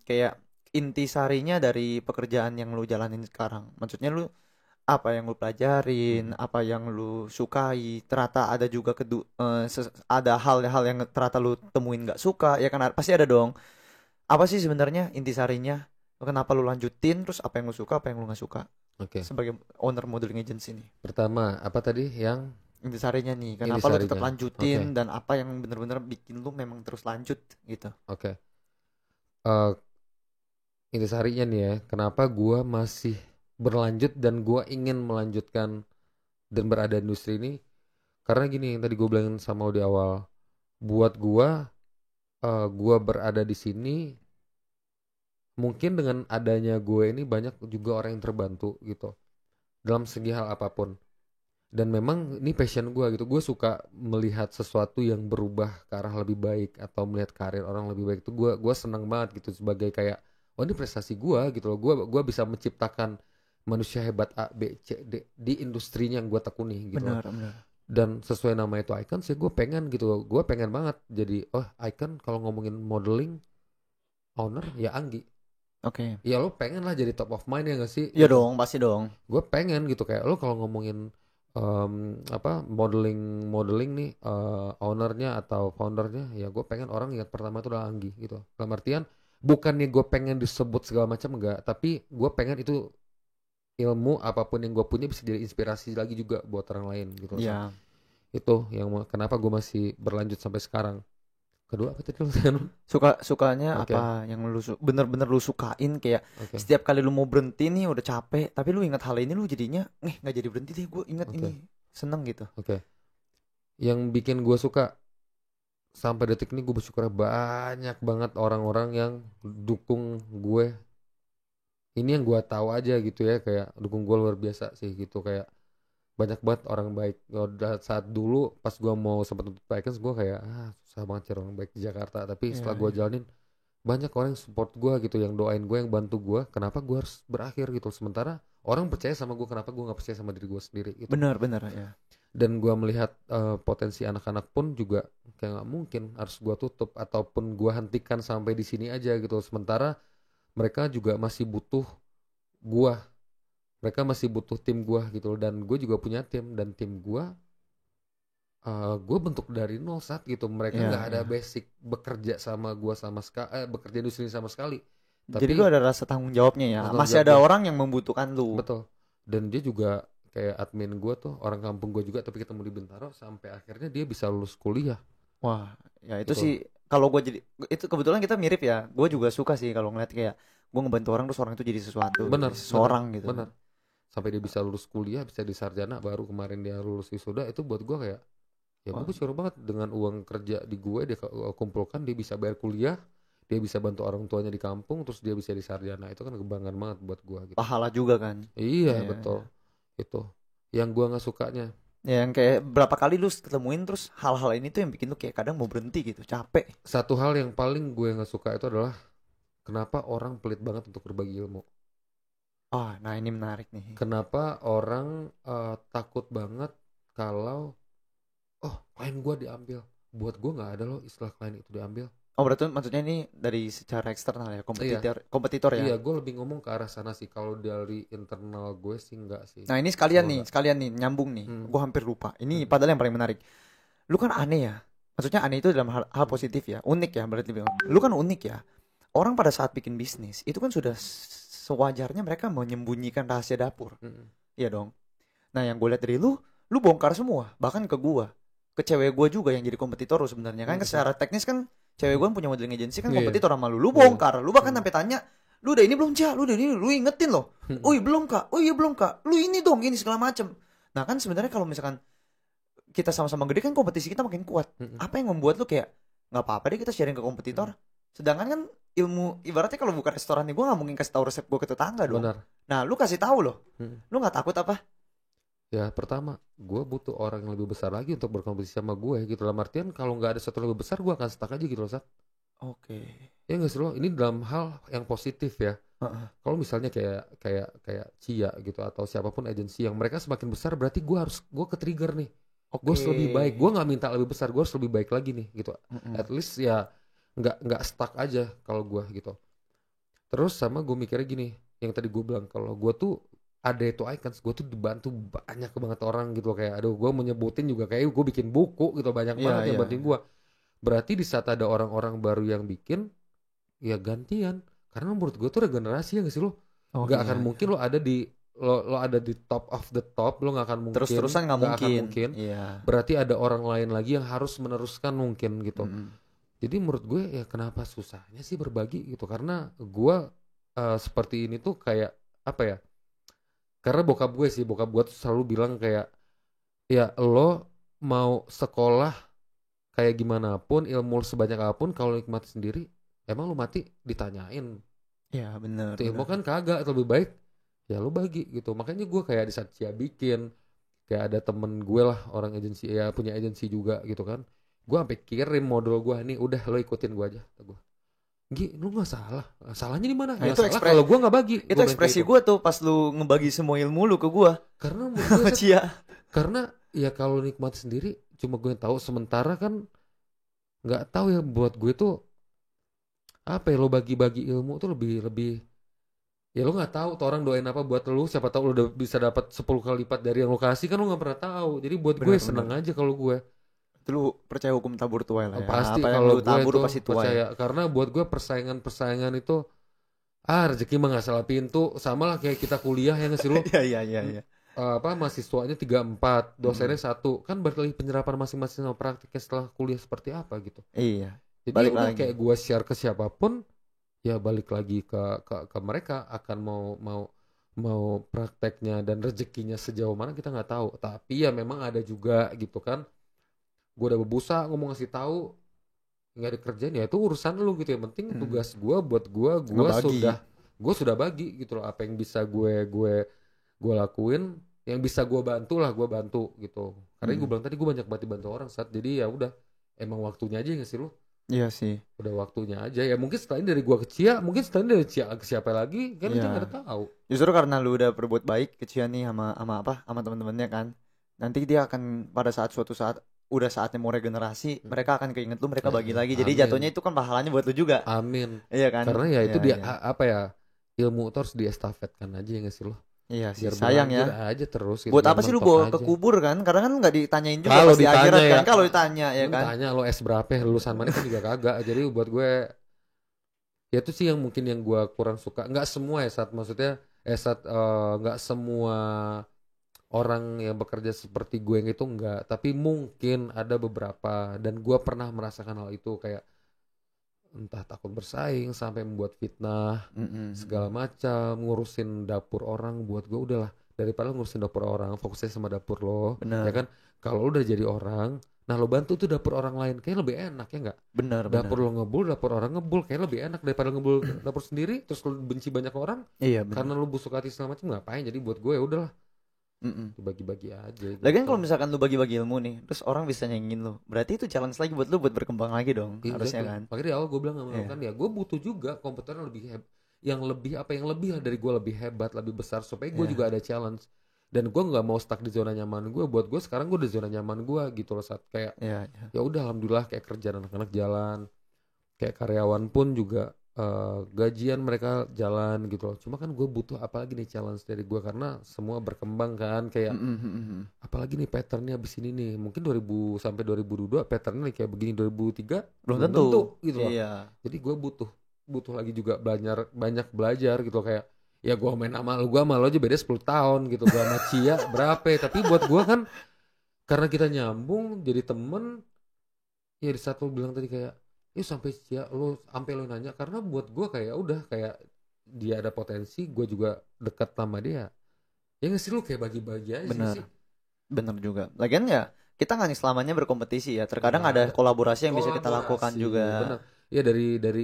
S1: kayak intisarinya dari pekerjaan yang lu jalanin sekarang? Maksudnya lu apa yang lu pelajarin, apa yang lu sukai, ternyata ada juga ada hal-hal yang ternyata lu temuin nggak suka, ya kan pasti ada dong. Apa sih sebenarnya intisarinya? Kenapa lu lanjutin, terus apa yang lu suka, apa yang lu nggak suka?
S2: Oke.
S1: Sebagai owner modeling agency nih.
S2: Pertama, apa tadi yang
S1: Intisarinya nih, kenapa lu tetap lanjutin dan apa yang bener-bener bikin lu memang terus lanjut gitu.
S2: Oke. Intisarinya nih ya, kenapa gua masih berlanjut dan gua ingin melanjutkan dan berada di industri ini, karena gini yang tadi gue bilangin sama di awal, buat gua berada di sini mungkin dengan adanya gue ini banyak juga orang yang terbantu gitu dalam segi hal apapun. Dan memang ini passion gue gitu. Gue suka melihat sesuatu yang berubah ke arah lebih baik atau melihat karir orang lebih baik. Itu gue senang banget gitu sebagai kayak, oh ini prestasi gue gitu loh. Gue bisa menciptakan manusia hebat A, B, C, D di industrinya yang gue tekuni gitu.
S1: Benar.
S2: Dan sesuai nama itu Icon sih gue pengen gitu. Gue pengen banget jadi Icon kalau ngomongin modeling owner ya Anggi.
S1: Oke.
S2: Ya lo pengen lah jadi top of mind ya gak sih?
S1: Iya dong, pasti dong.
S2: Gue pengen gitu kayak lo kalau ngomongin modeling nih ownernya atau foundernya, ya gue pengen orang ingat pertama itu adalah Anggi gitu. Dalam artian bukannya gue pengen disebut segala macam enggak, tapi gue pengen itu ilmu apapun yang gue punya bisa jadi inspirasi lagi juga buat orang lain gitu.
S1: Iya.
S2: Itu yang kenapa gue masih berlanjut sampai sekarang. Kedua apa tadi lo?
S1: Sukanya apa yang lu bener-bener lu sukain kayak setiap kali lu mau berhenti nih udah capek tapi lu ingat hal ini lu jadinya nggak jadi berhenti deh, gue ingat ini seneng gitu.
S2: Yang bikin gue suka sampai detik ini, gue bersyukur banyak banget orang-orang yang dukung gue. Ini yang gue tahu aja gitu ya, kayak dukung gue luar biasa sih gitu, kayak banyak banget orang baik. Saat dulu pas gue mau sempat untuk Icons, gue kayak susah banget cari orang baik di Jakarta. Tapi setelah gue jalanin, banyak orang yang support gue gitu, yang doain gue, yang bantu gue. Kenapa gue harus berakhir gitu? Sementara orang percaya sama gue, kenapa gue nggak percaya sama diri gue sendiri gitu?
S1: Benar ya.
S2: Dan gue melihat potensi anak-anak pun juga kayak nggak mungkin harus gue tutup ataupun gue hentikan sampai di sini aja gitu. Sementara mereka juga masih butuh gue. Mereka masih butuh tim gue gitu, dan gue juga punya tim, dan tim gue bentuk dari nol saat gitu. Mereka nggak ada basic bekerja sama gue sama sekali, bekerja di sini sama sekali.
S1: Tapi, jadi lu ada rasa tanggung jawabnya ya. Masih ada orang yang membutuhkan lu.
S2: Betul. Dan dia juga kayak admin gue tuh orang kampung gue juga, tapi ketemu di Bintaro sampai akhirnya dia bisa lulus kuliah.
S1: Wah, ya itu sih kalau gue jadi itu kebetulan kita mirip ya. Gue juga suka sih kalau ngeliat kayak gue ngebantu orang terus orang itu jadi sesuatu.
S2: Benar.
S1: Seseorang gitu.
S2: Benar. Sampai dia bisa lulus kuliah, bisa di sarjana, baru kemarin dia lulus wisuda. Itu buat gue kayak, ya gue bersyukur banget dengan uang kerja di gue dia kumpulkan, dia bisa bayar kuliah, dia bisa bantu orang tuanya di kampung, terus dia bisa di sarjana. Itu kan kebanggaan banget buat gue gitu.
S1: Pahala juga kan.
S2: Iya betul. Itu yang gue nggak sukanya.
S1: Ya, yang kayak berapa kali lu ketemuin terus hal-hal ini tuh yang bikin lu kayak kadang mau berhenti gitu, capek.
S2: Satu hal yang paling gue nggak suka itu adalah kenapa orang pelit banget untuk berbagi ilmu.
S1: Nah ini menarik nih.
S2: Kenapa orang takut banget kalau klien gue diambil. Buat gue nggak ada loh istilah klien itu diambil.
S1: Berarti maksudnya ini dari secara eksternal ya, kompetitor ya?
S2: Iya, gue lebih ngomong ke arah sana sih. Kalau dari internal gue sih enggak sih.
S1: Nah ini sekalian nih nyambung nih. Gue hampir lupa. Ini padahal yang paling menarik. Lu kan aneh ya. Maksudnya aneh itu dalam hal positif ya. Unik ya berarti. Lu kan unik ya. Orang pada saat bikin bisnis itu kan sudah sewajarnya mereka menyembunyikan rahasia dapur. Iya dong. Nah yang gue lihat dari lu bongkar semua. Bahkan ke gue. Ke cewek gue juga yang jadi kompetitor lu sebenarnya. Kan secara teknis kan cewek gue punya modeling agency kan kompetitor sama lu. Lu bongkar. Lu bahkan sampai tanya, lu udah ini belum Cak? Lu udah ini, lu ingetin loh. Oh iya belum Kak. Oh iya belum Kak. Lu ini dong, ini segala macem. Nah kan sebenarnya kalau misalkan kita sama-sama gede kan kompetisi kita makin kuat. Apa yang membuat lu kayak nggak apa-apa deh kita sharing ke kompetitor. Sedangkan kan ilmu ibaratnya kalau buka restoran nih gue nggak mungkin kasih tahu resep gue ke tetangga dong.
S2: Benar.
S1: Nah lu kasih tahu loh. Lu nggak takut apa?
S2: Ya pertama, gue butuh orang yang lebih besar lagi untuk berkompetisi sama gue gitu. Dalam artian kalau nggak ada satu lebih besar, gue akan stuck aja gitu loh, Sat.
S1: Oke.
S2: Ya nggak sih lo, ini dalam hal yang positif ya. Kalau misalnya kayak Cia gitu atau siapapun agensi yang mereka semakin besar, berarti gue ke-trigger nih. Gue harus lebih baik. Gue nggak minta lebih besar, gue harus lebih baik lagi nih gitu. At least ya nggak stuck aja kalau gue gitu. Terus sama gue mikirnya gini, yang tadi gue bilang kalau gue tuh ada itu Icons, gue tuh dibantu banyak banget orang gitu kayak aduh gue menyebutin juga kayak gue bikin buku gitu banyak banget yang bantuin gue. Berarti di saat ada orang-orang baru yang bikin ya gantian karena menurut gue tuh regenerasi ya gak sih lo? Gak akan mungkin lo ada di lo ada di top of the top, lo gak akan mungkin
S1: terus-terusan gak mungkin.
S2: Berarti ada orang lain lagi yang harus meneruskan mungkin gitu. Jadi menurut gue ya kenapa susahnya sih berbagi gitu, karena gue seperti ini tuh kayak apa ya, karena bokap gue tuh selalu bilang kayak ya lo mau sekolah kayak gimana pun, ilmu sebanyak apapun, kalau nikmati sendiri emang lo mati ditanyain.
S1: Ya benar.
S2: Itu ilmu kan kagak, lebih baik ya lo bagi gitu. Makanya gue kayak di saat Cia bikin, kayak ada temen gue lah orang agensi ya, punya agensi juga gitu kan, gue sampai kirim modul gue nih, udah lo ikutin gue aja, kata gue. Gi, lu nggak salah. Salahnya di mana?
S1: Nah,
S2: ya
S1: itu
S2: salah kalau gue nggak bagi.
S1: Itu ekspresi gue tuh pas lu ngebagi semua ilmu lu ke gue.
S2: Karena
S1: sama Cia.
S2: Karena ya kalau nikmat sendiri cuma gue yang tahu. Sementara kan nggak tahu ya, buat gue tuh apa ya, lo bagi-bagi ilmu tuh lebih ya lo nggak tahu tuh orang doain apa buat lo, siapa tahu lo udah bisa dapat 10 kali lipat dari yang lo kasih kan, lo nggak pernah tahu. Jadi buat gue seneng aja kalau gue.
S1: Itu lu percaya hukum tabur tuai lah ya.
S2: Pasti kalau gue tabur pasti tuai. Percaya. Karena buat gue persaingan itu rezeki mah nggak salah pintu. Sama lah kayak kita kuliah ya nggak sih lu?
S1: Iya.
S2: Mahasiswanya 3-4, dosennya 1. Kan balik lagi penyerapan masing-masing sama praktiknya setelah kuliah seperti apa gitu.
S1: Iya.
S2: Jadi balik lagi. Kayak gue share ke siapapun ya balik lagi ke mereka akan mau prakteknya dan rezekinya sejauh mana kita nggak tahu. Tapi ya memang ada juga gitu kan. Gue udah berbusa ngomong ngasih tahu nggak dikerjain ya itu urusan lu gitu. Yang penting tugas gue buat gue sudah bagi gitu loh, apa yang bisa gue lakuin, yang bisa gue bantu lah gue bantu gitu. Karena gue bilang tadi gue banyak banget bantu orang saat, jadi ya udah emang waktunya aja nggak sih lu?
S1: Iya sih,
S2: udah waktunya aja ya. Mungkin setelah ini dari gue ke Cia, mungkin setelah ini dari Cia ke siapa lagi kan kita nggak tahu.
S1: Justru karena lu udah berbuat baik ke Cia nih sama teman-temannya kan, nanti dia akan pada suatu saat udah saatnya mau regenerasi, mereka akan keinget lu, mereka bagi lagi. Jadi jatuhnya itu kan pahalanya buat lu juga.
S2: Amin.
S1: Iya kan?
S2: Karena ya itu dia apa ya, ilmu itu harus diestafetkan aja ya nggak sih lo?
S1: Iya sih, sayang ya.
S2: Aja terus.
S1: Gitu, buat apa sih lu bawa ke kubur kan? Karena kan nggak ditanyain juga pas di akhirat kan. Kalau ditanya ya kan.
S2: Ditanya lo S berapa, lulusan mana kan juga kagak. Jadi buat gue ya itu sih yang mungkin yang gue kurang suka. Nggak semua ya saat maksudnya nggak semua orang yang bekerja seperti gue yang itu enggak, tapi mungkin ada beberapa, dan gue pernah merasakan hal itu, kayak entah takut bersaing sampai membuat fitnah segala macam, ngurusin dapur orang. Buat gue udahlah, daripada ngurusin dapur orang, fokusnya sama dapur lo. Bener. Ya kan, kalau lo udah jadi orang, nah lo bantu tuh dapur orang lain, kayak lebih enak ya nggak?
S1: Benar.
S2: Dapur lo ngebul, dapur orang ngebul, kayak lebih enak daripada ngebul dapur sendiri terus lo benci banyak orang.
S1: Iya benar.
S2: Karena lo busuk hati segala macam, ngapain? Jadi buat gue ya udahlah, bagi-bagi aja gitu.
S1: Lagian kalau misalkan lu bagi-bagi ilmu nih, terus orang bisa nyanyiin lu, berarti itu challenge lagi buat lu buat berkembang lagi dong. Harusnya kan.
S2: Makanya di awal gue bilang sama kan ya, gue butuh juga komputer yang lebih lah dari gue, lebih hebat, lebih besar, supaya gue juga ada challenge. Dan gue nggak mau stuck di zona nyaman gue. Buat gue sekarang gue di zona nyaman gue gitu loh, saat kayak ya udah alhamdulillah, kayak kerjaan anak-anak jalan, kayak karyawan pun juga gajian mereka jalan gitu loh. Cuma kan gue butuh apalagi nih challenge dari gue, karena semua berkembang kan, kayak apalagi nih patternnya abis ini nih, mungkin 2000 sampai 2022 patternnya kayak begini, 2003 belum tentu gitu loh. Jadi gue butuh lagi juga banyak belajar gitu loh. Kayak ya gue main sama lu, gue sama lo aja beda 10 tahun gitu, gue sama Cia berapa ya. Tapi buat gue kan karena kita nyambung jadi temen ya. Di saat lo bilang tadi kayak sampai lo nanya, karena buat gue kayak udah, kayak dia ada potensi, gue juga dekat sama dia ya nggak sih, lu kayak bagi-bagi aja.
S1: Bener juga. Lagian ya kita nggak selamanya berkompetisi ya, terkadang ada kolaborasi yang bisa kita lakukan juga.
S2: Bener. Ya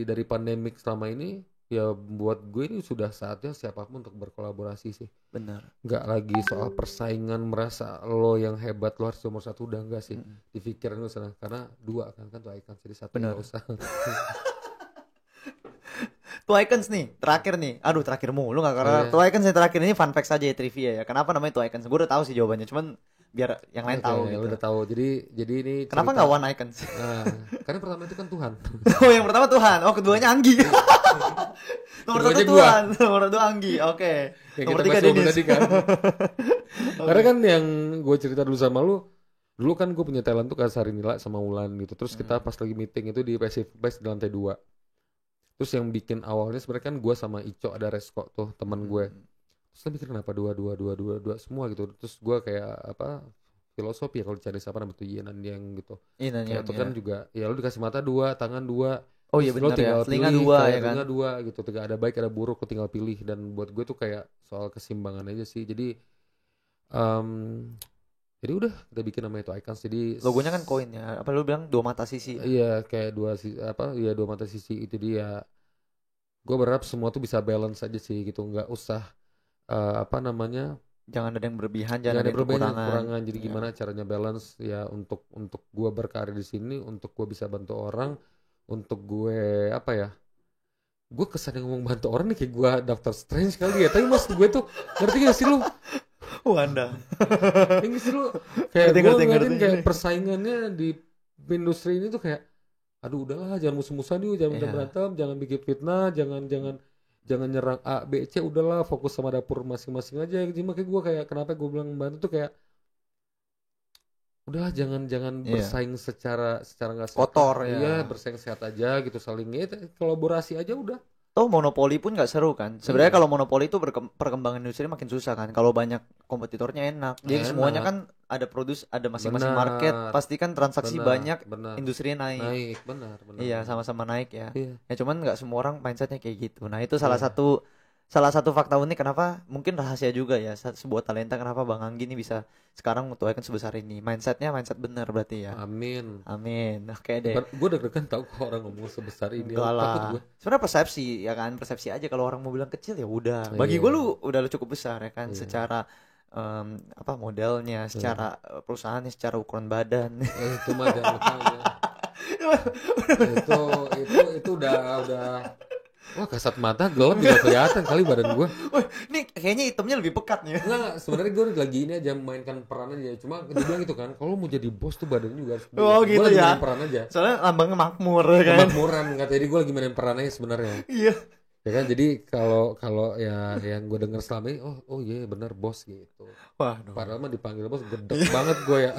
S2: dari pandemik selama ini ya, buat gue ini sudah saatnya siapapun untuk berkolaborasi sih.
S1: Bener.
S2: Nggak lagi soal persaingan, merasa lo yang hebat, lo harus nomor 1, udah enggak sih. Di pikiran lo sana, karena 2 kan tuh Icons, jadi 1 nggak usah.
S1: Tuh Icons nih, terakhir nih. Aduh, terakhir mulu nggak, karena Tuh Icons yang terakhir ini fun fact saja ya, trivia ya. Kenapa namanya Tuh Icons? Gue udah tahu sih jawabannya, cuman biar yang lain tahu gitu.
S2: Udah tahu. Jadi ini
S1: kenapa nggak One Icons?
S2: Nah, karena pertama itu kan Tuhan.
S1: Oh, yang pertama Tuhan. Oh, keduanya Anggi. Nomor 1 Tuhan, nomor 2 Anggi. Oke.
S2: Nomor 3 Dennis tadi kan. Karena kan yang gue cerita dulu sama lu, dulu kan gue punya talent tuh kayak Sarinila sama Wulan gitu. Terus kita pas lagi meeting itu di Pacific Place di lantai 2. Terus yang bikin awalnya sebenarnya kan gue sama Ico ada Resko tuh teman gue. Terus dia mikir kenapa dua semua gitu. Terus gue kayak apa filosofi ya kalau cari siapa namanya tuh yin dan yang gitu. Kayak itu kan juga ya lu dikasih mata 2, tangan 2.
S1: Oh iya benar ya. Telinga 2 ya kan.
S2: Telinga 2 gitu. Ada baik ada buruk, lu tinggal pilih. Dan buat gue tuh kayak soal keseimbangan aja sih. Jadi jadi udah kita bikin namanya itu Icons. Jadi
S1: logonya kan koin ya. Apa lu bilang 2 mata sisi?
S2: Iya kayak 2 mata sisi itu dia. Gue berharap semua tuh bisa balance aja sih gitu. Nggak usah
S1: jangan ada yang berlebihan, jangan ada yang kekurangan.
S2: Jadi gimana caranya balance ya untuk gue berkarir di sini, untuk gue bisa bantu orang, untuk gue gue kesannya ngomong bantu orang nih kayak gue Doctor Strange kali ya. Tapi maksud gue tuh ngerti gak sih lu?
S1: Wanda.
S2: Ini sih lu kayak gue ngeliatin kayak persaingannya di industri ini tuh kayak aduh udahlah jangan musuh-musuhan yuk, jangan berantem, jangan bikin fitnah, jangan nyerang A, B, C, udahlah fokus sama dapur masing-masing aja. Jadi makanya gue kayak kenapa gue bilang membantu tuh kayak udahlah jangan bersaing secara nggak sehat.
S1: Kotor ya.
S2: Iya, bersaing sehat aja gitu, saling kolaborasi aja udah.
S1: Toh monopoli pun nggak seru kan. Sebenarnya kalau monopoli itu perkembangan industri makin susah kan. Kalau banyak kompetitornya enak. Jadi semuanya kan ada ada masing-masing market, pasti kan transaksi banyak, industrinya naik.
S2: Benar.
S1: Iya, sama-sama naik ya.
S2: Iya.
S1: Ya cuman nggak semua orang mindsetnya kayak gitu. Nah itu salah satu fakta unik kenapa mungkin rahasia juga ya sebuah talenta kenapa Bang Anggi ini bisa sekarang mutuakan sebesar ini. Mindset benar berarti ya.
S2: Amin.
S1: Oke deh.
S2: Gue deg-degan tahu kalau orang ngomong sebesar ini.
S1: Takut gue. Sebenarnya persepsi ya kan, persepsi aja. Kalau orang mau bilang kecil ya udah. Bagi gue lu cukup besar ya kan, secara modelnya, secara perusahaannya, secara ukuran badan.
S2: Itu mah jangan lupa. itu udah. Wah kasat mata gelap juga kelihatan kali badan gue.
S1: Wah, ini kayaknya hitamnya lebih pekat nih.
S2: Enggak, sebenarnya gue lagi ini aja mainkan peran aja. Cuma dia bilang gitu kan, kalau mau jadi bos tuh badannya juga harus.
S1: Oh gitu
S2: gua
S1: ya.
S2: Main peran aja.
S1: Soalnya lambangnya makmur ya kan.
S2: Makmuran kata jadi gue lagi mainin peran aja sebenarnya.
S1: Iya.
S2: Ya kan jadi kalau ya yang gue denger selama ini oh iya benar bos gitu.
S1: Wah,
S2: padahal mah dipanggil bos gede banget gue ya.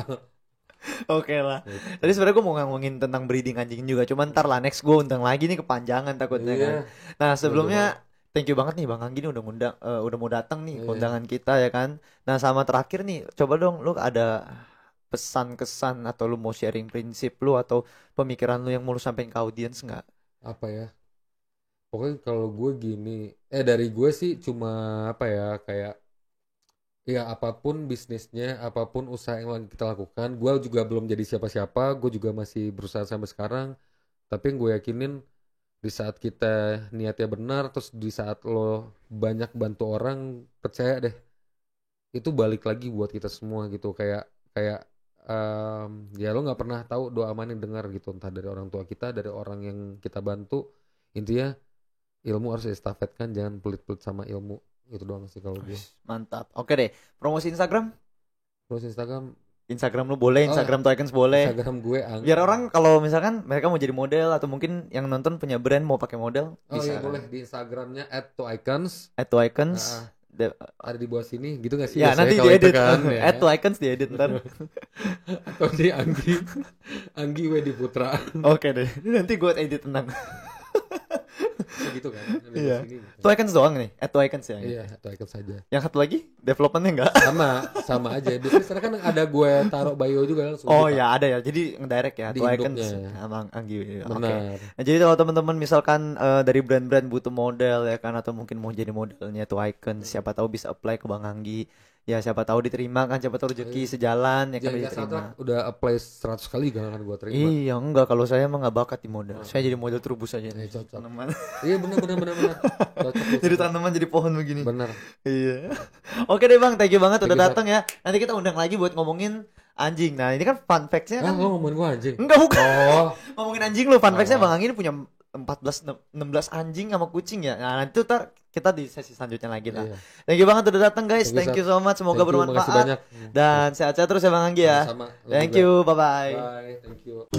S1: Oke lah. Tadi sebenarnya gue mau ngomongin tentang breeding anjing juga, cuman ntar lah next gue undang lagi nih kepanjangan takutnya kan. Nah sebelumnya thank you banget nih Bang Anggi nih udah mau datang nih undangan kita ya kan. Nah sama terakhir nih, coba dong lu ada pesan kesan atau lu mau sharing prinsip lu atau pemikiran lu yang mau lu sampein ke audiens nggak?
S2: Apa ya? Pokoknya kalau gue gini, dari gue sih cuma kayak ya apapun bisnisnya, apapun usaha yang lagi kita lakukan, gue juga belum jadi siapa-siapa, gue juga masih berusaha sampai sekarang. Tapi yang gue yakinin di saat kita niatnya benar, terus di saat lo banyak bantu orang, percaya deh, itu balik lagi buat kita semua gitu. Kayak ya lo nggak pernah tahu doa mana yang dengar gitu, entah dari orang tua kita, dari orang yang kita bantu. Intinya ilmu harus diestafetkan, jangan pelit-pelit sama ilmu. Itu doang sih kalau gue.
S1: Mantap. Oke deh. Promosi Instagram lu boleh, Instagram to Icons boleh.
S2: Instagram gue
S1: biar orang kalau misalkan mereka mau jadi model atau mungkin yang nonton punya brand mau pakai model
S2: bisa. Iya boleh di Instagramnya @toicons.
S1: Ada
S2: di bawah sini gitu nggak sih?
S1: Ya nanti diedit kan. @toicons diedit ntar.
S2: Atau di Anggi Wedi Putra.
S1: Oke deh. Nanti gue edit tenang.
S2: Gitu kan.
S1: Iya. To Icons doang nih. To Icons ya.
S2: Iya, To Icons saja.
S1: Yang satu lagi developmentnya enggak?
S2: Sama aja. Biasanya kan ada gue taruh bio juga langsung.
S1: Oh ya ada ya. Jadi ngedirect ya. To Icons sama Anggi.
S2: Benar.
S1: Nah, jadi kalau teman-teman misalkan dari brand-brand butuh model ya kan atau mungkin mau jadi modelnya To Icons, siapa tahu bisa apply ke Bang Anggi. Ya siapa tahu diterima kan, siapa tahu rezeki sejalan ya kan diterima.
S2: Udah apply 100 kali gak akan gue terima.
S1: Iya enggak, kalau saya emang gak bakat di model. Saya jadi model terubus aja.
S2: Cocok.
S1: Tanaman.
S2: Iya benar. Cocok.
S1: Jadi tanaman jadi pohon begini.
S2: Benar.
S1: Iya. Oke deh Bang, thank you banget udah datang ya. Nanti kita undang lagi buat ngomongin anjing. Nah ini kan fun facts-nya kan.
S2: Lo ngomongin gue anjing?
S1: Enggak bukan. Ngomongin anjing lu, fun facts-nya Bang Anggi ini punya 16 anjing sama kucing ya. Nah, nanti ntar kita di sesi selanjutnya lagi lah. Iya. Thank you banget udah datang guys. Thank you so much. Semoga bermanfaat. Dan sehat-sehat terus ya Bang Anggi ya. Sama. Thank you. Bye bye.
S2: Bye. Thank you.